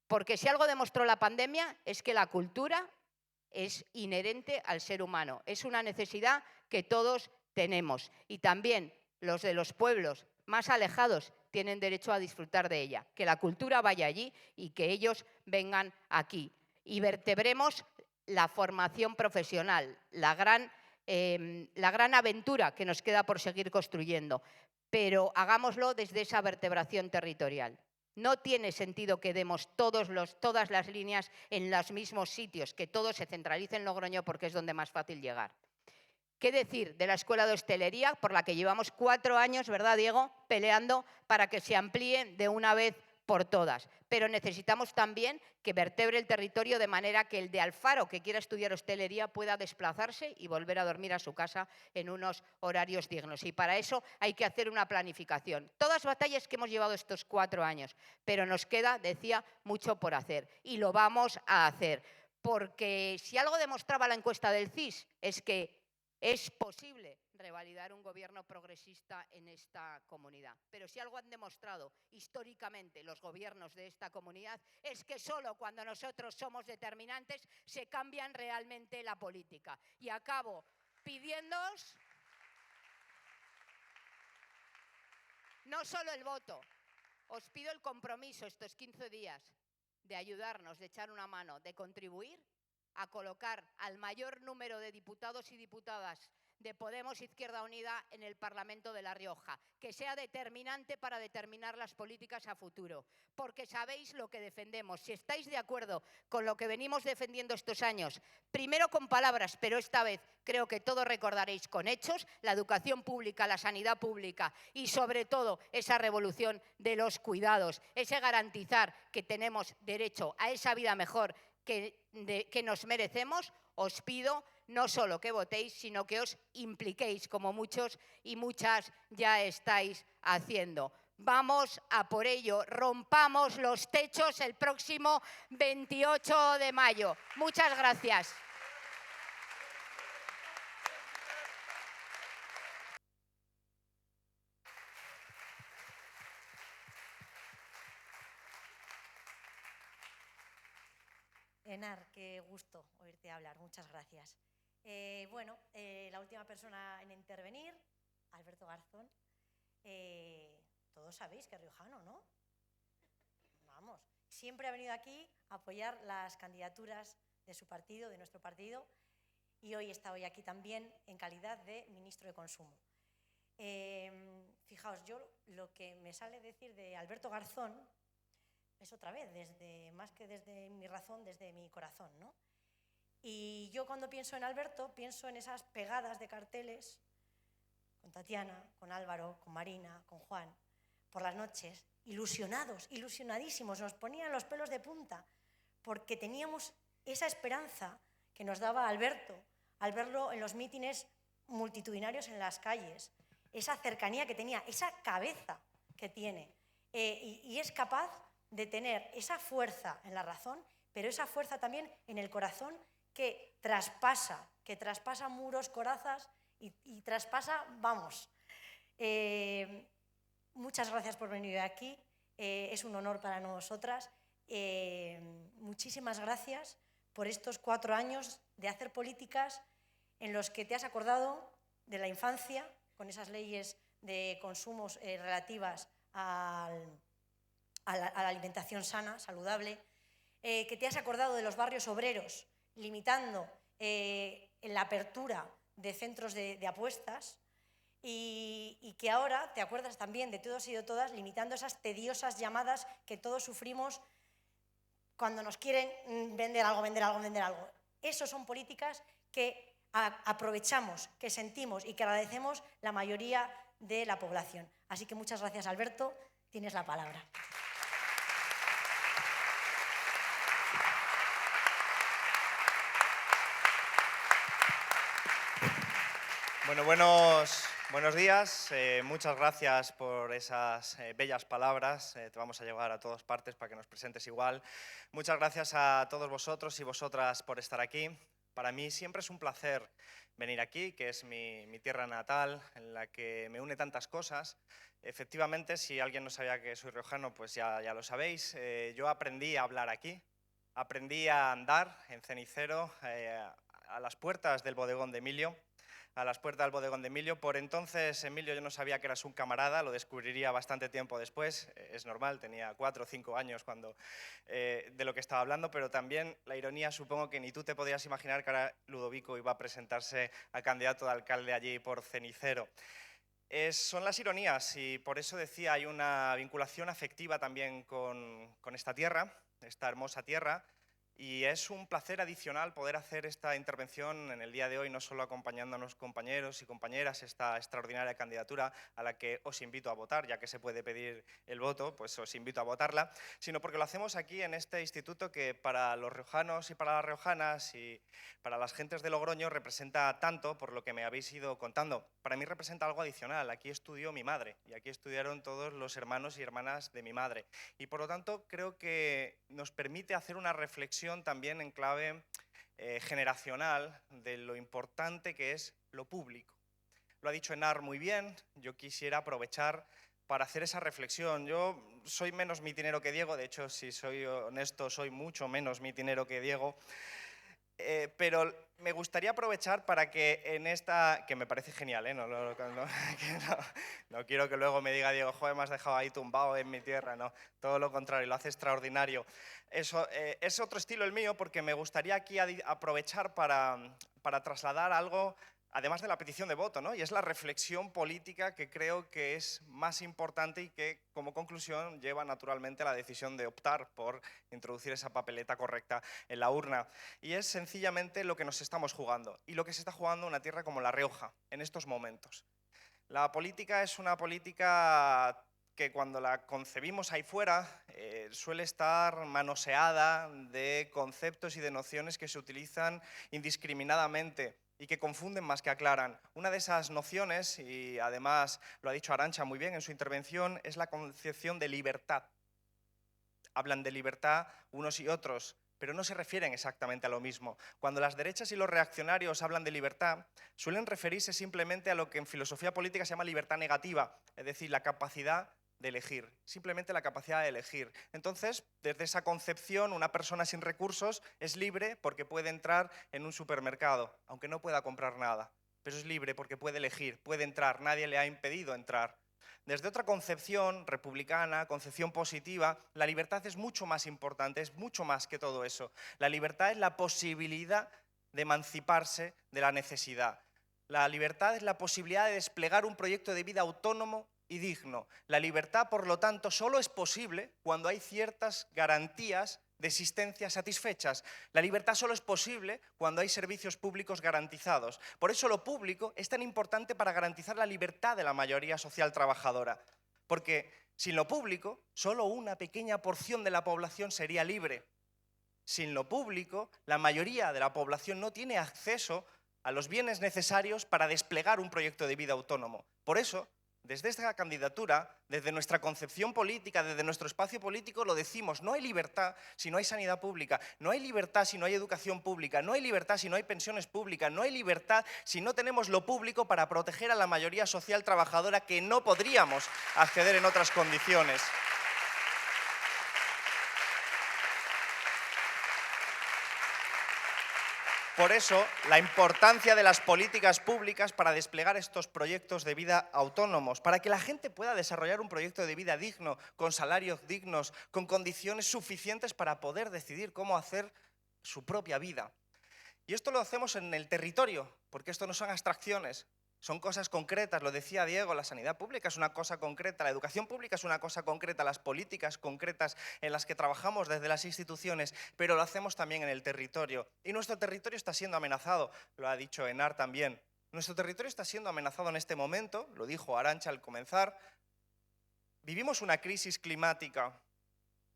Porque si algo demostró la pandemia es que la cultura es inherente al ser humano, es una necesidad que todos tenemos. Y también los de los pueblos más alejados tienen derecho a disfrutar de ella, que la cultura vaya allí y que ellos vengan aquí. Y vertebremos la formación profesional, la gran aventura que nos queda por seguir construyendo. Pero hagámoslo desde esa vertebración territorial. No tiene sentido que demos todas las líneas en los mismos sitios, que todo se centralice en Logroño porque es donde más fácil llegar. ¿Qué decir de la Escuela de Hostelería, por la que llevamos 4 años, ¿verdad, Diego?, peleando para que se amplíe de una vez por todas? Pero necesitamos también que vertebre el territorio de manera que el de Alfaro que quiera estudiar hostelería pueda desplazarse y volver a dormir a su casa en unos horarios dignos. Y para eso hay que hacer una planificación. Todas batallas que hemos llevado estos 4 años, pero nos queda, decía, mucho por hacer. Y lo vamos a hacer. Porque si algo demostraba la encuesta del CIS es que es posible revalidar un gobierno progresista en esta comunidad. Pero si algo han demostrado históricamente los gobiernos de esta comunidad es que solo cuando nosotros somos determinantes se cambian realmente la política. Y acabo pidiéndoos no solo el voto, os pido el compromiso estos 15 días de ayudarnos, de echar una mano, de contribuir a colocar al mayor número de diputados y diputadas de Podemos Izquierda Unida en el Parlamento de La Rioja, que sea determinante para determinar las políticas a futuro, porque sabéis lo que defendemos. Si estáis de acuerdo con lo que venimos defendiendo estos años, primero con palabras, pero esta vez creo que todos recordaréis con hechos, la educación pública, la sanidad pública y sobre todo esa revolución de los cuidados, ese garantizar que tenemos derecho a esa vida mejor que nos merecemos, os pido no solo que votéis, sino que os impliquéis, como muchos y muchas ya estáis haciendo. Vamos a por ello, rompamos los techos el próximo 28 de mayo. Muchas gracias. Enar, qué gusto oírte hablar, muchas gracias. La última persona en intervenir, Alberto Garzón. Todos sabéis que es riojano, ¿no? Vamos, siempre ha venido aquí a apoyar las candidaturas de su partido, de nuestro partido, y hoy está aquí también en calidad de ministro de Consumo. Fijaos, yo lo que me sale decir de Alberto Garzón es otra vez, más que desde mi razón, desde mi corazón, ¿no? Y yo cuando pienso en Alberto, pienso en esas pegadas de carteles con Tatiana, con Álvaro, con Marina, con Juan, por las noches, ilusionados, ilusionadísimos, nos ponían los pelos de punta, porque teníamos esa esperanza que nos daba Alberto al verlo en los mítines multitudinarios en las calles, esa cercanía que tenía, esa cabeza que tiene, y es capaz de tener esa fuerza en la razón, pero esa fuerza también en el corazón que traspasa muros, corazas y traspasa, vamos. Muchas gracias por venir aquí, es un honor para nosotras. Muchísimas gracias por estos 4 años de hacer políticas en los que te has acordado de la infancia, con esas leyes de consumos relativas a la alimentación sana, saludable, que te has acordado de los barrios obreros, limitando la apertura de centros de apuestas, y que ahora te acuerdas también de todos y de todas, limitando esas tediosas llamadas que todos sufrimos cuando nos quieren vender algo. Esas son políticas que aprovechamos, que sentimos y que agradecemos la mayoría de la población. Así que muchas gracias, Alberto. Tienes la palabra. Bueno, buenos días. Muchas gracias por esas bellas palabras. Te vamos a llevar a todas partes para que nos presentes igual. Muchas gracias a todos vosotros y vosotras por estar aquí. Para mí siempre es un placer venir aquí, que es mi tierra natal, en la que me une tantas cosas. Efectivamente, si alguien no sabía que soy riojano, pues ya lo sabéis. Yo aprendí a hablar aquí, aprendí a andar en Cenicero, a las puertas del bodegón de Emilio. Por entonces, Emilio, yo no sabía que eras un camarada, lo descubriría bastante tiempo después, es normal, tenía 4 o 5 años de lo que estaba hablando, pero también la ironía, supongo que ni tú te podías imaginar que ahora Ludovico iba a presentarse a candidato de alcalde allí por Cenicero. Son las ironías y por eso decía, hay una vinculación afectiva también con esta tierra, esta hermosa tierra. Y es un placer adicional poder hacer esta intervención en el día de hoy, no solo acompañando a los compañeros y compañeras, esta extraordinaria candidatura a la que os invito a votar, ya que se puede pedir el voto, pues os invito a votarla, sino porque lo hacemos aquí en este instituto que para los riojanos y para las riojanas y para las gentes de Logroño representa tanto, por lo que me habéis ido contando. Para mí representa algo adicional. Aquí estudió mi madre y aquí estudiaron todos los hermanos y hermanas de mi madre. Y por lo tanto creo que nos permite hacer una reflexión también en clave generacional de lo importante que es lo público. Lo ha dicho Enar muy bien, yo quisiera aprovechar para hacer esa reflexión. Yo soy menos mitinero que Diego, de hecho, si soy honesto, soy mucho menos mitinero que Diego, pero me gustaría aprovechar para que en esta, que me parece genial, no quiero que luego me diga Diego, joder, me has dejado ahí tumbado en mi tierra, no, todo lo contrario, lo hace extraordinario. Eso es otro estilo el mío, porque me gustaría aquí aprovechar para trasladar algo además de la petición de voto, ¿no? Y es la reflexión política que creo que es más importante y que, como conclusión, lleva naturalmente a la decisión de optar por introducir esa papeleta correcta en la urna. Y es sencillamente lo que nos estamos jugando, y lo que se está jugando en una tierra como La Rioja, en estos momentos. La política es una política que cuando la concebimos ahí fuera suele estar manoseada de conceptos y de nociones que se utilizan indiscriminadamente y que confunden más que aclaran. Una de esas nociones, y además lo ha dicho Arantxa muy bien en su intervención, es la concepción de libertad. Hablan de libertad unos y otros, pero no se refieren exactamente a lo mismo. Cuando las derechas y los reaccionarios hablan de libertad, suelen referirse simplemente a lo que en filosofía política se llama libertad negativa, es decir, la capacidad de elegir, simplemente la capacidad de elegir. Entonces, desde esa concepción, una persona sin recursos es libre porque puede entrar en un supermercado, aunque no pueda comprar nada, pero es libre porque puede elegir, puede entrar, nadie le ha impedido entrar. Desde otra concepción republicana, concepción positiva, la libertad es mucho más importante, es mucho más que todo eso. La libertad es la posibilidad de emanciparse de la necesidad. La libertad es la posibilidad de desplegar un proyecto de vida autónomo y digno. La libertad, por lo tanto, solo es posible cuando hay ciertas garantías de existencia satisfechas. La libertad solo es posible cuando hay servicios públicos garantizados. Por eso lo público es tan importante para garantizar la libertad de la mayoría social trabajadora. Porque sin lo público, solo una pequeña porción de la población sería libre. Sin lo público, la mayoría de la población no tiene acceso a los bienes necesarios para desplegar un proyecto de vida autónomo. Por eso, desde esta candidatura, desde nuestra concepción política, desde nuestro espacio político, lo decimos, no hay libertad si no hay sanidad pública, no hay libertad si no hay educación pública, no hay libertad si no hay pensiones públicas, no hay libertad si no tenemos lo público para proteger a la mayoría social trabajadora que no podríamos acceder en otras condiciones. Por eso, la importancia de las políticas públicas para desplegar estos proyectos de vida autónomos, para que la gente pueda desarrollar un proyecto de vida digno, con salarios dignos, con condiciones suficientes para poder decidir cómo hacer su propia vida. Y esto lo hacemos en el territorio, porque esto no son abstracciones, son cosas concretas. Lo decía Diego, la sanidad pública es una cosa concreta, la educación pública es una cosa concreta, las políticas concretas en las que trabajamos desde las instituciones, pero lo hacemos también en el territorio. Y nuestro territorio está siendo amenazado, lo ha dicho Enar también. Nuestro territorio está siendo amenazado en este momento, lo dijo Arantxa al comenzar. Vivimos una crisis climática.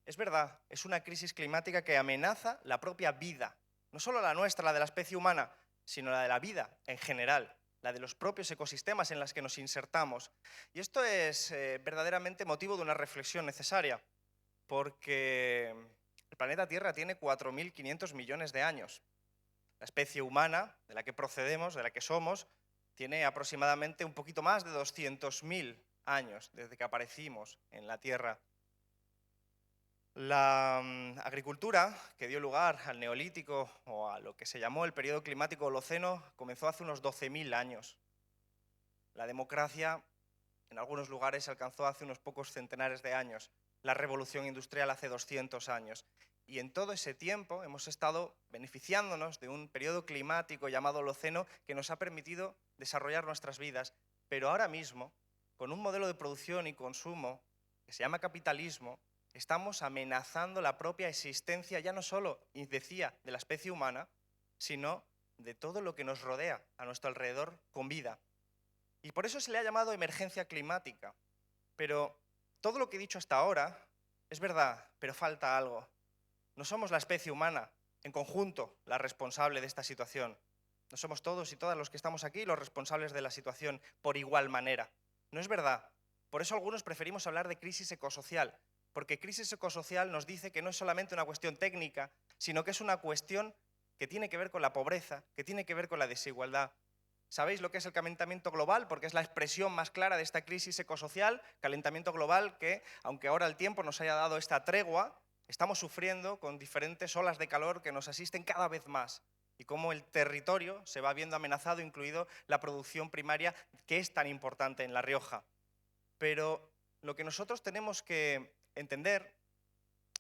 Es verdad, es una crisis climática que amenaza la propia vida. No solo la nuestra, la de la especie humana, sino la de la vida en general, la de los propios ecosistemas en los que nos insertamos. Y esto es verdaderamente motivo de una reflexión necesaria, porque el planeta Tierra tiene 4.500 millones de años. La especie humana, de la que procedemos, de la que somos, tiene aproximadamente un poquito más de 200.000 años desde que aparecimos en la Tierra. La agricultura, que dio lugar al Neolítico o a lo que se llamó el periodo climático Holoceno, comenzó hace unos 12.000 años. La democracia, en algunos lugares, se alcanzó hace unos pocos centenares de años. La revolución industrial hace 200 años. Y en todo ese tiempo hemos estado beneficiándonos de un periodo climático llamado Holoceno que nos ha permitido desarrollar nuestras vidas. Pero ahora mismo, con un modelo de producción y consumo que se llama capitalismo, estamos amenazando la propia existencia, ya no solo, y decía, de la especie humana, sino de todo lo que nos rodea a nuestro alrededor con vida. Y por eso se le ha llamado emergencia climática. Pero todo lo que he dicho hasta ahora es verdad, pero falta algo. No somos la especie humana, en conjunto, la responsable de esta situación. No somos todos y todas los que estamos aquí los responsables de la situación por igual manera. No es verdad. Por eso algunos preferimos hablar de crisis ecosocial, porque crisis ecosocial nos dice que no es solamente una cuestión técnica, sino que es una cuestión que tiene que ver con la pobreza, que tiene que ver con la desigualdad. ¿Sabéis lo que es el calentamiento global? Porque es la expresión más clara de esta crisis ecosocial, calentamiento global que, aunque ahora el tiempo nos haya dado esta tregua, estamos sufriendo con diferentes olas de calor que nos asisten cada vez más. Y cómo el territorio se va viendo amenazado, incluido la producción primaria, que es tan importante en La Rioja. Pero lo que nosotros tenemos que entender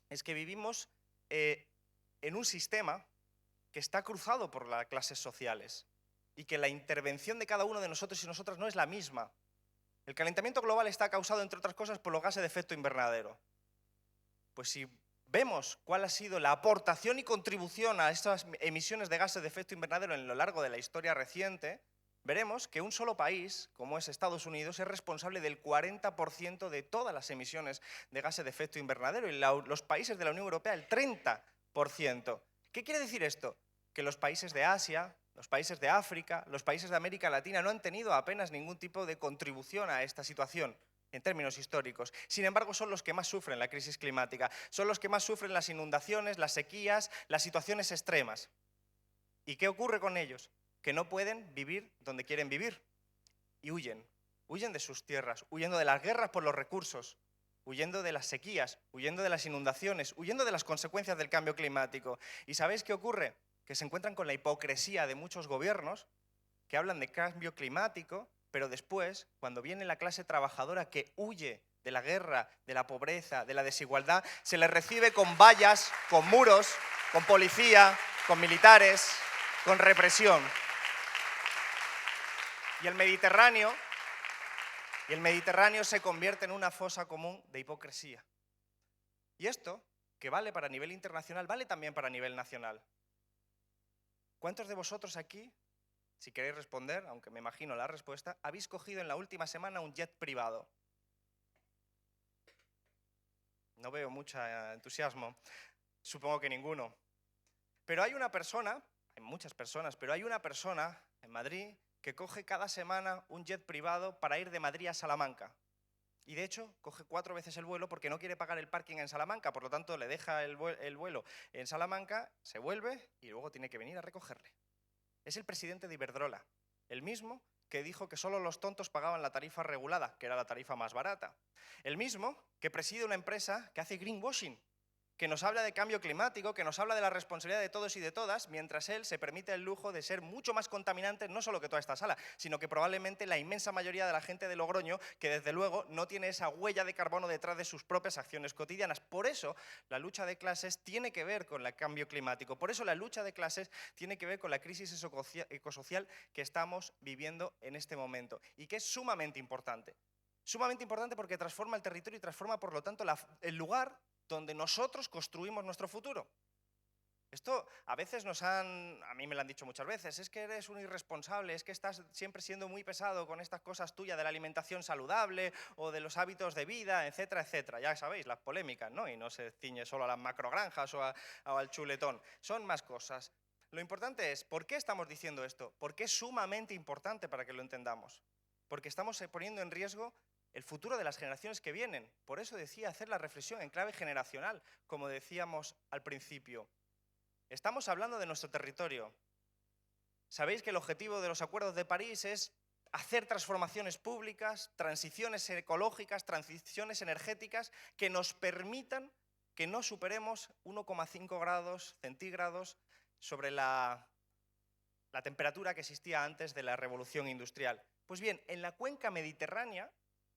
es que vivimos en un sistema que está cruzado por las clases sociales y que la intervención de cada uno de nosotros y nosotras no es la misma. El calentamiento global está causado, entre otras cosas, por los gases de efecto invernadero. Pues si vemos cuál ha sido la aportación y contribución a estas emisiones de gases de efecto invernadero en lo largo de la historia reciente, veremos que un solo país, como es Estados Unidos, es responsable del 40% de todas las emisiones de gases de efecto invernadero y los países de la Unión Europea el 30%. ¿Qué quiere decir esto? Que los países de Asia, los países de África, los países de América Latina no han tenido apenas ningún tipo de contribución a esta situación en términos históricos. Sin embargo, son los que más sufren la crisis climática, son los que más sufren las inundaciones, las sequías, las situaciones extremas. ¿Y qué ocurre con ellos? Que no pueden vivir donde quieren vivir y huyen de sus tierras, huyendo de las guerras por los recursos, huyendo de las sequías, huyendo de las inundaciones, huyendo de las consecuencias del cambio climático. ¿Y sabéis qué ocurre? Que se encuentran con la hipocresía de muchos gobiernos que hablan de cambio climático, pero después, cuando viene la clase trabajadora que huye de la guerra, de la pobreza, de la desigualdad, se les recibe con vallas, con muros, con policía, con militares, con represión. Y el Mediterráneo se convierte en una fosa común de hipocresía. Y esto, que vale para nivel internacional, vale también para nivel nacional. ¿Cuántos de vosotros aquí, si queréis responder, aunque me imagino la respuesta, habéis cogido en la última semana un jet privado? No veo mucho entusiasmo, supongo que ninguno. Pero hay una persona, hay muchas personas, pero hay una persona en Madrid que coge cada semana un jet privado para ir de Madrid a Salamanca. Y de hecho, coge 4 veces el vuelo porque no quiere pagar el parking en Salamanca, por lo tanto le deja el vuelo en Salamanca, se vuelve y luego tiene que venir a recogerle. Es el presidente de Iberdrola, el mismo que dijo que solo los tontos pagaban la tarifa regulada, que era la tarifa más barata. El mismo que preside una empresa que hace greenwashing, que nos habla de cambio climático, que nos habla de la responsabilidad de todos y de todas, mientras él se permite el lujo de ser mucho más contaminante, no solo que toda esta sala, sino que probablemente la inmensa mayoría de la gente de Logroño, que desde luego no tiene esa huella de carbono detrás de sus propias acciones cotidianas. Por eso la lucha de clases tiene que ver con el cambio climático, por eso la lucha de clases tiene que ver con la crisis ecosocial que estamos viviendo en este momento y que es sumamente importante. Sumamente importante porque transforma el territorio y transforma, por lo tanto, el lugar donde nosotros construimos nuestro futuro. Esto a veces a mí me lo han dicho muchas veces, es que eres un irresponsable, es que estás siempre siendo muy pesado con estas cosas tuyas de la alimentación saludable o de los hábitos de vida, etcétera, etcétera. Ya sabéis, las polémicas, ¿no? Y no se ciñe solo a las macrogranjas o al chuletón, son más cosas. Lo importante es, ¿por qué estamos diciendo esto? Porque es sumamente importante para que lo entendamos. Porque estamos poniendo en riesgo el futuro de las generaciones que vienen. Por eso decía hacer la reflexión en clave generacional, como decíamos al principio. Estamos hablando de nuestro territorio. Sabéis que el objetivo de los acuerdos de París es hacer transformaciones públicas, transiciones ecológicas, transiciones energéticas que nos permitan que no superemos 1,5 grados centígrados sobre la temperatura que existía antes de la revolución industrial. Pues bien, en la cuenca mediterránea,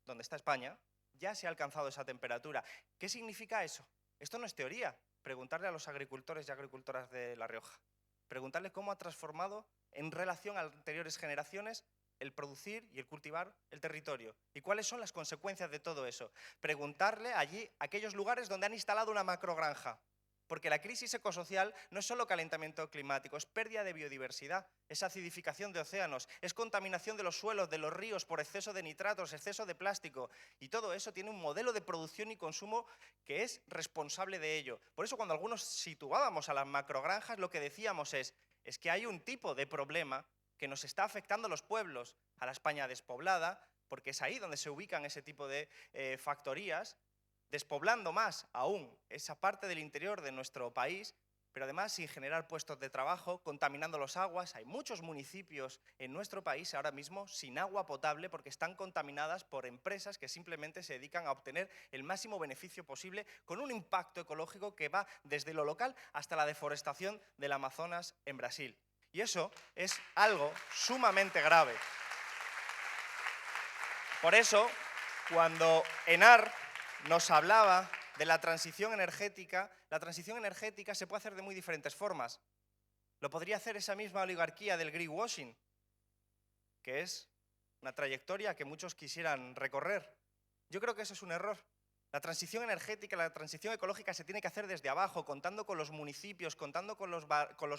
donde está España, ya se ha alcanzado esa temperatura. ¿Qué significa eso? Esto no es teoría. Preguntarle a los agricultores y agricultoras de La Rioja. Preguntarle cómo ha transformado en relación a anteriores generaciones el producir y el cultivar el territorio. ¿Y cuáles son las consecuencias de todo eso? Preguntarle allí a aquellos lugares donde han instalado una macrogranja. Porque la crisis ecosocial no es solo calentamiento climático, es pérdida de biodiversidad, es acidificación de océanos, es contaminación de los suelos, de los ríos por exceso de nitratos, exceso de plástico. Y todo eso tiene un modelo de producción y consumo que es responsable de ello. Por eso cuando algunos situábamos a las macrogranjas, lo que decíamos es que hay un tipo de problema que nos está afectando a los pueblos, a la España despoblada, porque es ahí donde se ubican ese tipo de factorías, despoblando más aún esa parte del interior de nuestro país, pero además sin generar puestos de trabajo, contaminando los aguas. Hay muchos municipios en nuestro país ahora mismo sin agua potable porque están contaminadas por empresas que simplemente se dedican a obtener el máximo beneficio posible con un impacto ecológico que va desde lo local hasta la deforestación del Amazonas en Brasil. Y eso es algo sumamente grave. Por eso, cuando ENAR nos hablaba de la transición energética se puede hacer de muy diferentes formas. Lo podría hacer esa misma oligarquía del greenwashing, que es una trayectoria que muchos quisieran recorrer. Yo creo que eso es un error. La transición energética, la transición ecológica se tiene que hacer desde abajo, contando con los municipios, contando con los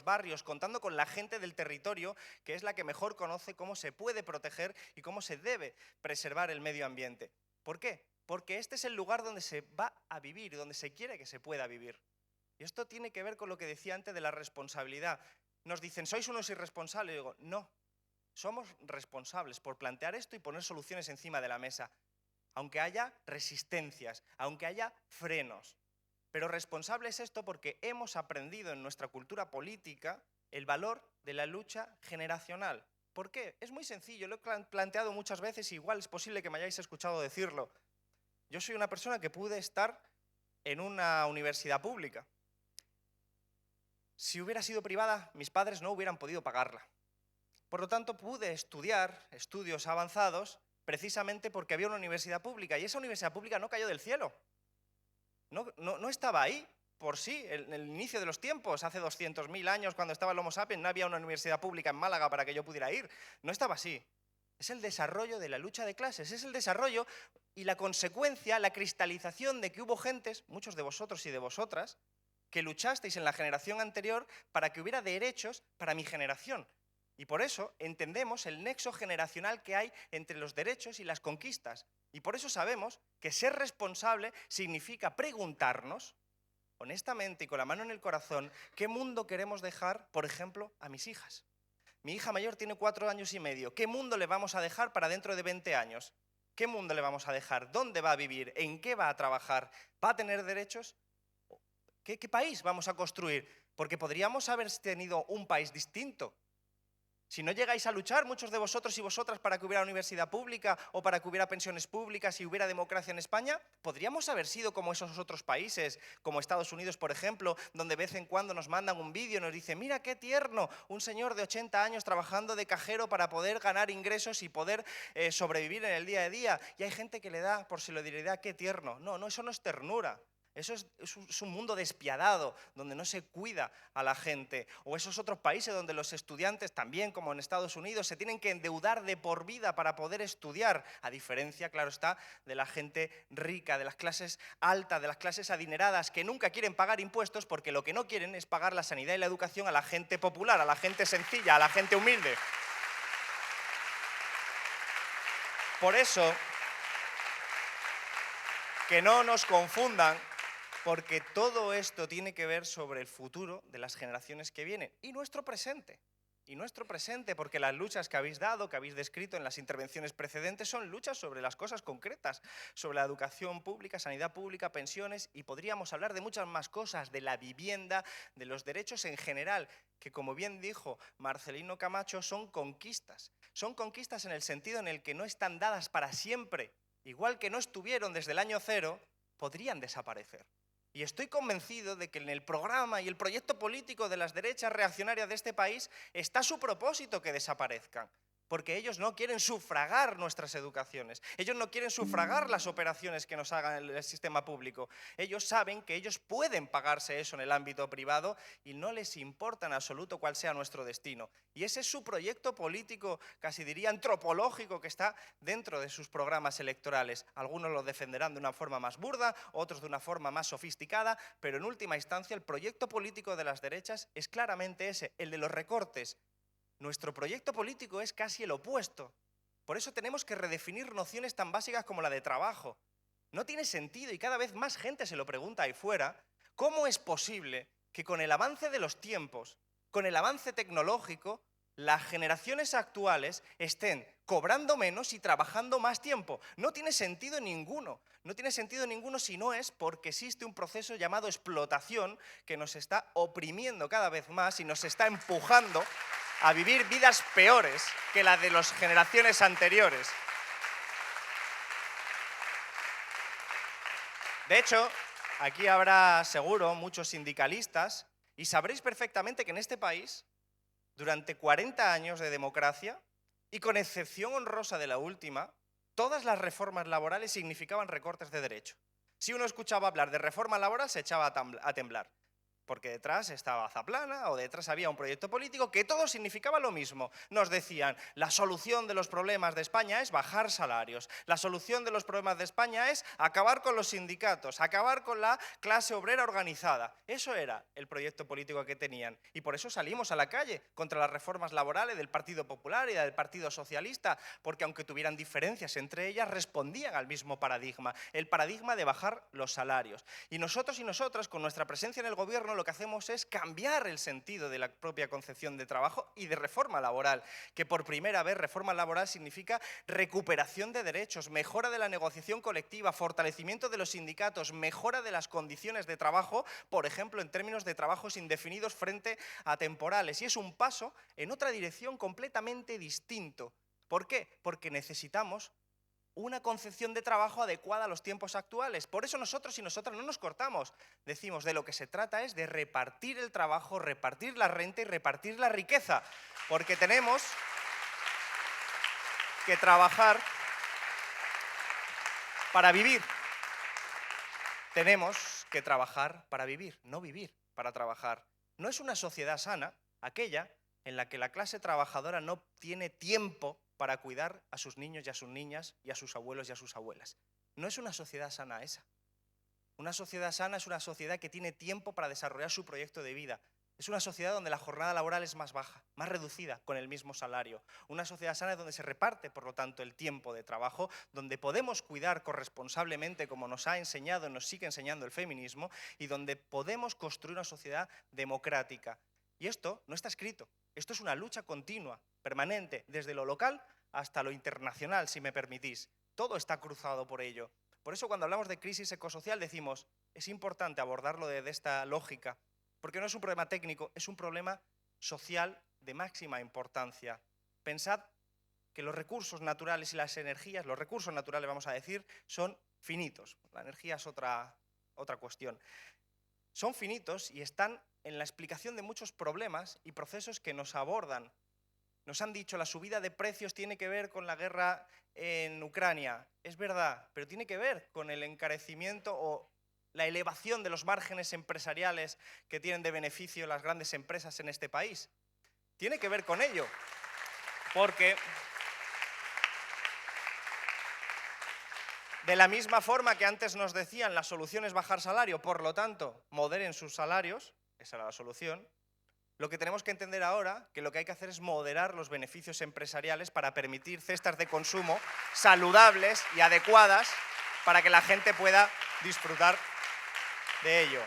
barrios, contando con la gente del territorio, que es la que mejor conoce cómo se puede proteger y cómo se debe preservar el medio ambiente. ¿Por qué? Porque este es el lugar donde se va a vivir y donde se quiere que se pueda vivir. Y esto tiene que ver con lo que decía antes de la responsabilidad. Nos dicen, ¿sois unos irresponsables? Y digo, no, somos responsables por plantear esto y poner soluciones encima de la mesa. Aunque haya resistencias, aunque haya frenos. Pero responsable es esto porque hemos aprendido en nuestra cultura política el valor de la lucha generacional. ¿Por qué? Es muy sencillo, lo he planteado muchas veces y igual es posible que me hayáis escuchado decirlo. Yo soy una persona que pude estar en una universidad pública. Si hubiera sido privada, mis padres no hubieran podido pagarla. Por lo tanto, pude estudiar estudios avanzados precisamente porque había una universidad pública, y esa universidad pública no cayó del cielo. No estaba ahí por sí, en el inicio de los tiempos, hace 200.000 años, cuando estaba el Homo sapiens, no había una universidad pública en Málaga para que yo pudiera ir. No estaba así. Es el desarrollo de la lucha de clases, es el desarrollo y la consecuencia, la cristalización de que hubo gentes, muchos de vosotros y de vosotras, que luchasteis en la generación anterior para que hubiera derechos para mi generación. Y por eso entendemos el nexo generacional que hay entre los derechos y las conquistas. Y por eso sabemos que ser responsable significa preguntarnos, honestamente y con la mano en el corazón, qué mundo queremos dejar, por ejemplo, a mis hijas. Mi hija mayor tiene 4 años y medio. ¿Qué mundo le vamos a dejar para dentro de 20 años? ¿Qué mundo le vamos a dejar? ¿Dónde va a vivir? ¿En qué va a trabajar? ¿Va a tener derechos? ¿Qué país vamos a construir? Porque podríamos haber tenido un país distinto. Si no llegáis a luchar, muchos de vosotros y vosotras, para que hubiera universidad pública o para que hubiera pensiones públicas y hubiera democracia en España, podríamos haber sido como esos otros países, como Estados Unidos, por ejemplo, donde de vez en cuando nos mandan un vídeo y nos dicen, mira qué tierno, un señor de 80 años trabajando de cajero para poder ganar ingresos y poder sobrevivir en el día a día. Y hay gente que le da por solidaridad, qué tierno. No, eso no es ternura. Eso es un mundo despiadado, donde no se cuida a la gente. O esos otros países donde los estudiantes, también como en Estados Unidos, se tienen que endeudar de por vida para poder estudiar, a diferencia, claro está, de la gente rica, de las clases altas, de las clases adineradas, que nunca quieren pagar impuestos porque lo que no quieren es pagar la sanidad y la educación a la gente popular, a la gente sencilla, a la gente humilde. Por eso, que no nos confundan, porque todo esto tiene que ver sobre el futuro de las generaciones que vienen y nuestro presente. Y nuestro presente, porque las luchas que habéis dado, que habéis descrito en las intervenciones precedentes, son luchas sobre las cosas concretas, sobre la educación pública, sanidad pública, pensiones, y podríamos hablar de muchas más cosas, de la vivienda, de los derechos en general, que como bien dijo Marcelino Camacho, son conquistas. Son conquistas en el sentido en el que no están dadas para siempre, igual que no estuvieron desde el año 0, podrían desaparecer. Y estoy convencido de que en el programa y el proyecto político de las derechas reaccionarias de este país está su propósito que desaparezcan. Porque ellos no quieren sufragar nuestras educaciones, ellos no quieren sufragar las operaciones que nos hagan el sistema público. Ellos saben que ellos pueden pagarse eso en el ámbito privado y no les importa en absoluto cuál sea nuestro destino. Y ese es su proyecto político, casi diría antropológico, que está dentro de sus programas electorales. Algunos lo defenderán de una forma más burda, otros de una forma más sofisticada, pero en última instancia el proyecto político de las derechas es claramente ese, el de los recortes. Nuestro proyecto político es casi el opuesto. Por eso tenemos que redefinir nociones tan básicas como la de trabajo. No tiene sentido, y cada vez más gente se lo pregunta ahí fuera, ¿cómo es posible que con el avance de los tiempos, con el avance tecnológico, las generaciones actuales estén cobrando menos y trabajando más tiempo? No tiene sentido ninguno. No tiene sentido ninguno si no es porque existe un proceso llamado explotación que nos está oprimiendo cada vez más y nos está empujando a vivir vidas peores que las de las generaciones anteriores. De hecho, aquí habrá seguro muchos sindicalistas y sabréis perfectamente que en este país, durante 40 años de democracia, y con excepción honrosa de la última, todas las reformas laborales significaban recortes de derecho. Si uno escuchaba hablar de reforma laboral, se echaba a temblar. porque detrás estaba Zaplana o detrás había un proyecto político que todo significaba lo mismo. Nos decían, la solución de los problemas de España es bajar salarios, la solución de los problemas de España es acabar con los sindicatos, acabar con la clase obrera organizada. Eso era el proyecto político que tenían y por eso salimos a la calle contra las reformas laborales del Partido Popular y del Partido Socialista, porque aunque tuvieran diferencias entre ellas, respondían al mismo paradigma, el paradigma de bajar los salarios. Y nosotros y nosotras, con nuestra presencia en el gobierno, lo que hacemos es cambiar el sentido de la propia concepción de trabajo y de reforma laboral, que por primera vez reforma laboral significa recuperación de derechos, mejora de la negociación colectiva, fortalecimiento de los sindicatos, mejora de las condiciones de trabajo, por ejemplo, en términos de trabajos indefinidos frente a temporales. Y es un paso en otra dirección completamente distinto. ¿Por qué? Porque necesitamos una concepción de trabajo adecuada a los tiempos actuales. Por eso nosotros y nosotras no nos cortamos. Decimos, de lo que se trata es de repartir el trabajo, repartir la renta y repartir la riqueza. Porque tenemos que trabajar para vivir. Tenemos que trabajar para vivir, no vivir para trabajar. No es una sociedad sana aquella en la que la clase trabajadora no tiene tiempo para cuidar a sus niños y a sus niñas y a sus abuelos y a sus abuelas. No es una sociedad sana esa. Una sociedad sana es una sociedad que tiene tiempo para desarrollar su proyecto de vida. Es una sociedad donde la jornada laboral es más baja, más reducida, con el mismo salario. Una sociedad sana es donde se reparte, por lo tanto, el tiempo de trabajo, donde podemos cuidar corresponsablemente, como nos ha enseñado y nos sigue enseñando el feminismo, y donde podemos construir una sociedad democrática. Y esto no está escrito. Esto es una lucha continua, permanente, desde lo local hasta lo internacional, si me permitís. Todo está cruzado por ello. Por eso cuando hablamos de crisis ecosocial decimos, es importante abordarlo desde esta lógica, porque no es un problema técnico, es un problema social de máxima importancia. Pensad que los recursos naturales y las energías, los recursos naturales vamos a decir, son finitos. La energía es otra cuestión. Son finitos y están en la explicación de muchos problemas y procesos que nos abordan. Nos han dicho, la subida de precios tiene que ver con la guerra en Ucrania. Es verdad, pero tiene que ver con el encarecimiento o la elevación de los márgenes empresariales que tienen de beneficio las grandes empresas en este país. Tiene que ver con ello, porque de la misma forma que antes nos decían la solución es bajar salario, por lo tanto, moderen sus salarios, esa era la solución. Lo que tenemos que entender ahora, que lo que hay que hacer es moderar los beneficios empresariales para permitir cestas de consumo saludables y adecuadas para que la gente pueda disfrutar de ello.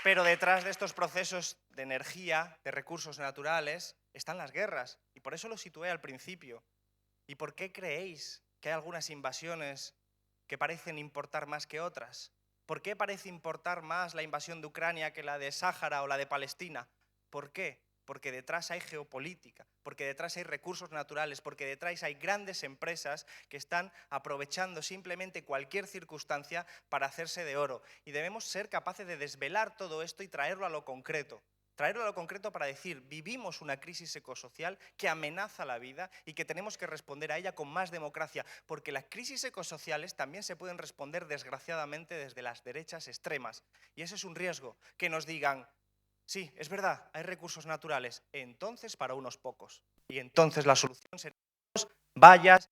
Pero detrás de estos procesos de energía, de recursos naturales, están las guerras. Y por eso lo situé al principio. ¿Y por qué creéis que hay algunas invasiones que parecen importar más que otras? ¿Por qué parece importar más la invasión de Ucrania que la de Sáhara o la de Palestina? ¿Por qué? Porque detrás hay geopolítica, porque detrás hay recursos naturales, porque detrás hay grandes empresas que están aprovechando simplemente cualquier circunstancia para hacerse de oro. Y debemos ser capaces de desvelar todo esto y traerlo a lo concreto. Traerlo a lo concreto para decir, vivimos una crisis ecosocial que amenaza la vida y que tenemos que responder a ella con más democracia, porque las crisis ecosociales también se pueden responder desgraciadamente desde las derechas extremas. Y ese es un riesgo, que nos digan, sí, es verdad, hay recursos naturales, entonces para unos pocos. Y entonces la solución será vallas,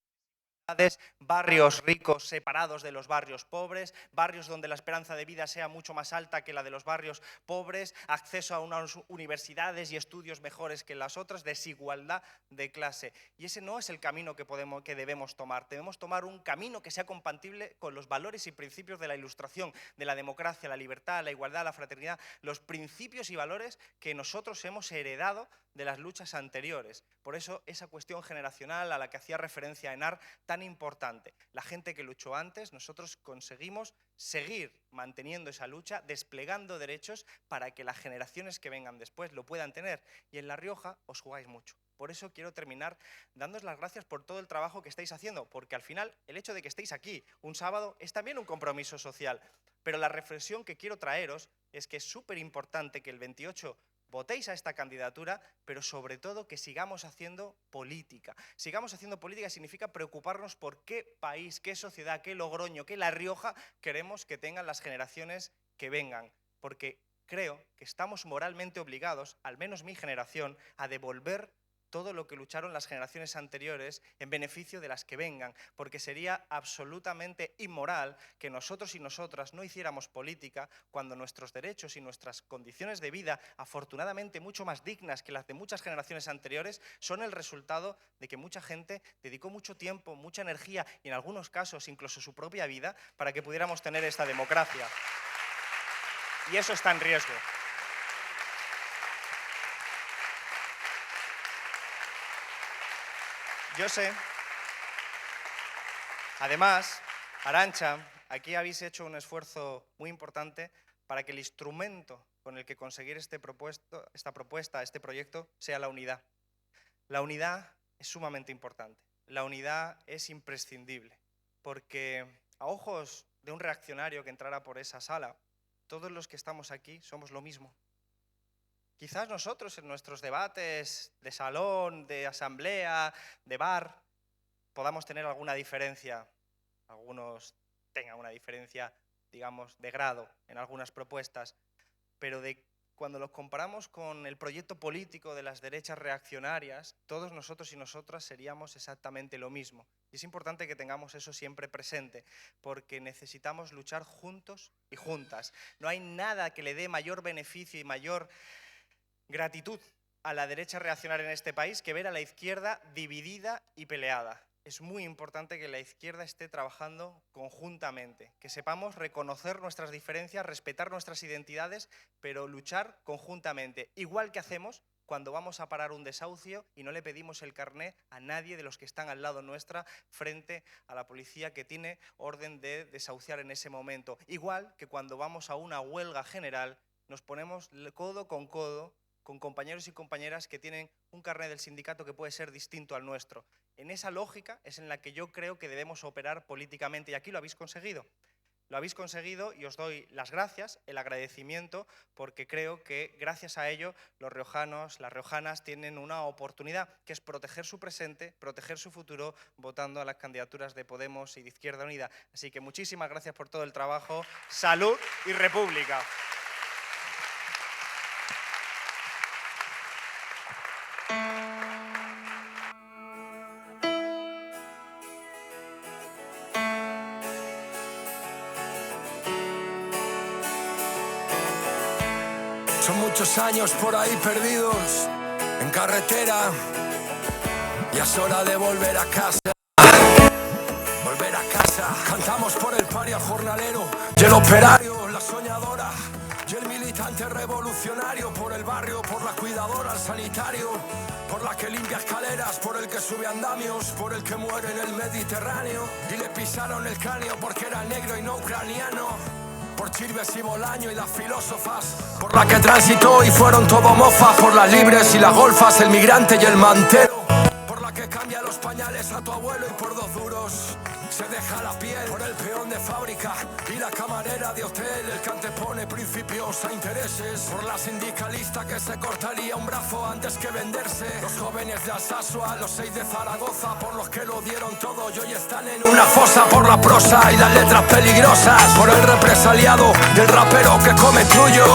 barrios ricos separados de los barrios pobres, barrios donde la esperanza de vida sea mucho más alta que la de los barrios pobres, acceso a unas universidades y estudios mejores que las otras, desigualdad de clase. Y ese no es el camino que debemos tomar. Debemos tomar un camino que sea compatible con los valores y principios de la Ilustración, de la democracia, la libertad, la igualdad, la fraternidad, los principios y valores que nosotros hemos heredado de las luchas anteriores. Por eso esa cuestión generacional a la que hacía referencia Enar, tan importante. La gente que luchó antes, nosotros conseguimos seguir manteniendo esa lucha, desplegando derechos para que las generaciones que vengan después lo puedan tener. Y en La Rioja os jugáis mucho. Por eso quiero terminar dándoos las gracias por todo el trabajo que estáis haciendo, porque al final el hecho de que estéis aquí un sábado es también un compromiso social. Pero la reflexión que quiero traeros es que es súper importante que el 28 votéis a esta candidatura, pero sobre todo que sigamos haciendo política. Sigamos haciendo política significa preocuparnos por qué país, qué sociedad, qué Logroño, qué La Rioja queremos que tengan las generaciones que vengan. porque creo que estamos moralmente obligados, al menos mi generación, a devolver todo lo que lucharon las generaciones anteriores en beneficio de las que vengan, porque sería absolutamente inmoral que nosotros y nosotras no hiciéramos política cuando nuestros derechos y nuestras condiciones de vida, afortunadamente mucho más dignas que las de muchas generaciones anteriores, son el resultado de que mucha gente dedicó mucho tiempo, mucha energía y en algunos casos incluso su propia vida para que pudiéramos tener esta democracia. Y eso está en riesgo. Yo sé, además, Arantxa, aquí habéis hecho un esfuerzo muy importante para que el instrumento con el que conseguir esta propuesta, este proyecto, sea la unidad. La unidad es sumamente importante, la unidad es imprescindible, porque a ojos de un reaccionario que entrara por esa sala, todos los que estamos aquí somos lo mismo. Quizás nosotros en nuestros debates de salón, de asamblea, de bar, podamos tener alguna diferencia, algunos tengan una diferencia, digamos, de grado en algunas propuestas, pero cuando los comparamos con el proyecto político de las derechas reaccionarias, todos nosotros y nosotras seríamos exactamente lo mismo. Y es importante que tengamos eso siempre presente, porque necesitamos luchar juntos y juntas. No hay nada que le dé mayor beneficio y mayor gratitud a la derecha reaccionaria en este país que ver a la izquierda dividida y peleada. Es muy importante que la izquierda esté trabajando conjuntamente, que sepamos reconocer nuestras diferencias, respetar nuestras identidades, pero luchar conjuntamente, igual que hacemos cuando vamos a parar un desahucio y no le pedimos el carné a nadie de los que están al lado nuestra frente a la policía que tiene orden de desahuciar en ese momento. Igual que cuando vamos a una huelga general, nos ponemos codo con compañeros y compañeras que tienen un carné del sindicato que puede ser distinto al nuestro. En esa lógica es en la que yo creo que debemos operar políticamente y aquí lo habéis conseguido. Lo habéis conseguido y os doy las gracias, el agradecimiento, porque creo que gracias a ello los riojanos, las riojanas tienen una oportunidad que es proteger su presente, proteger su futuro, votando a las candidaturas de Podemos y de Izquierda Unida. Así que muchísimas gracias por todo el trabajo. Salud y República. Son muchos años por ahí perdidos en carretera. Ya es hora de volver a casa. Volver a casa. Cantamos por el paria jornalero y el operario, la soñadora y el militante revolucionario. Por el barrio, por la cuidadora, el sanitario, por la que limpia escaleras, por el que sube andamios, por el que muere en el Mediterráneo y le pisaron el cráneo porque era negro y no ucraniano. Por Chirves y Bolaño y las filósofas, por la que transitó y fueron todo mofas, por las libres y las golfas, el migrante y el mantero, por la que cambia los pañales a tu abuelo y por 2 duros se deja la piel, por el peón de fábrica y la camarera de hotel, el que antepone principios a intereses, por la sindicalista que se cortaría un brazo antes que venderse, los jóvenes de Alsasua, los 6 de Zaragoza, por los que lo dieron todo y hoy están en una fosa, por la prosa y las letras peligrosas, por el represaliado y el rapero que come tuyo,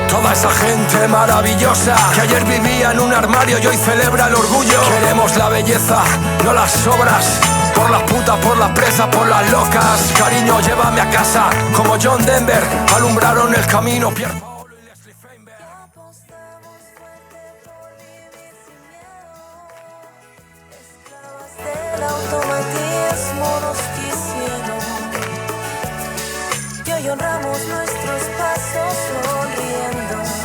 toda esa gente maravillosa que ayer vivía en un armario y hoy celebra el orgullo. Queremos la belleza, no las obras, por las putas, por las presas, por las locas. Cariño, llévame a casa, como John Denver alumbraron el camino. Pierre Paolo y Leslie Feinberg. Apostamos fuerte por vivir sin miedo, esclavas del automatismo nos quisieron, y hoy honramos nuestros pasos sonriendo.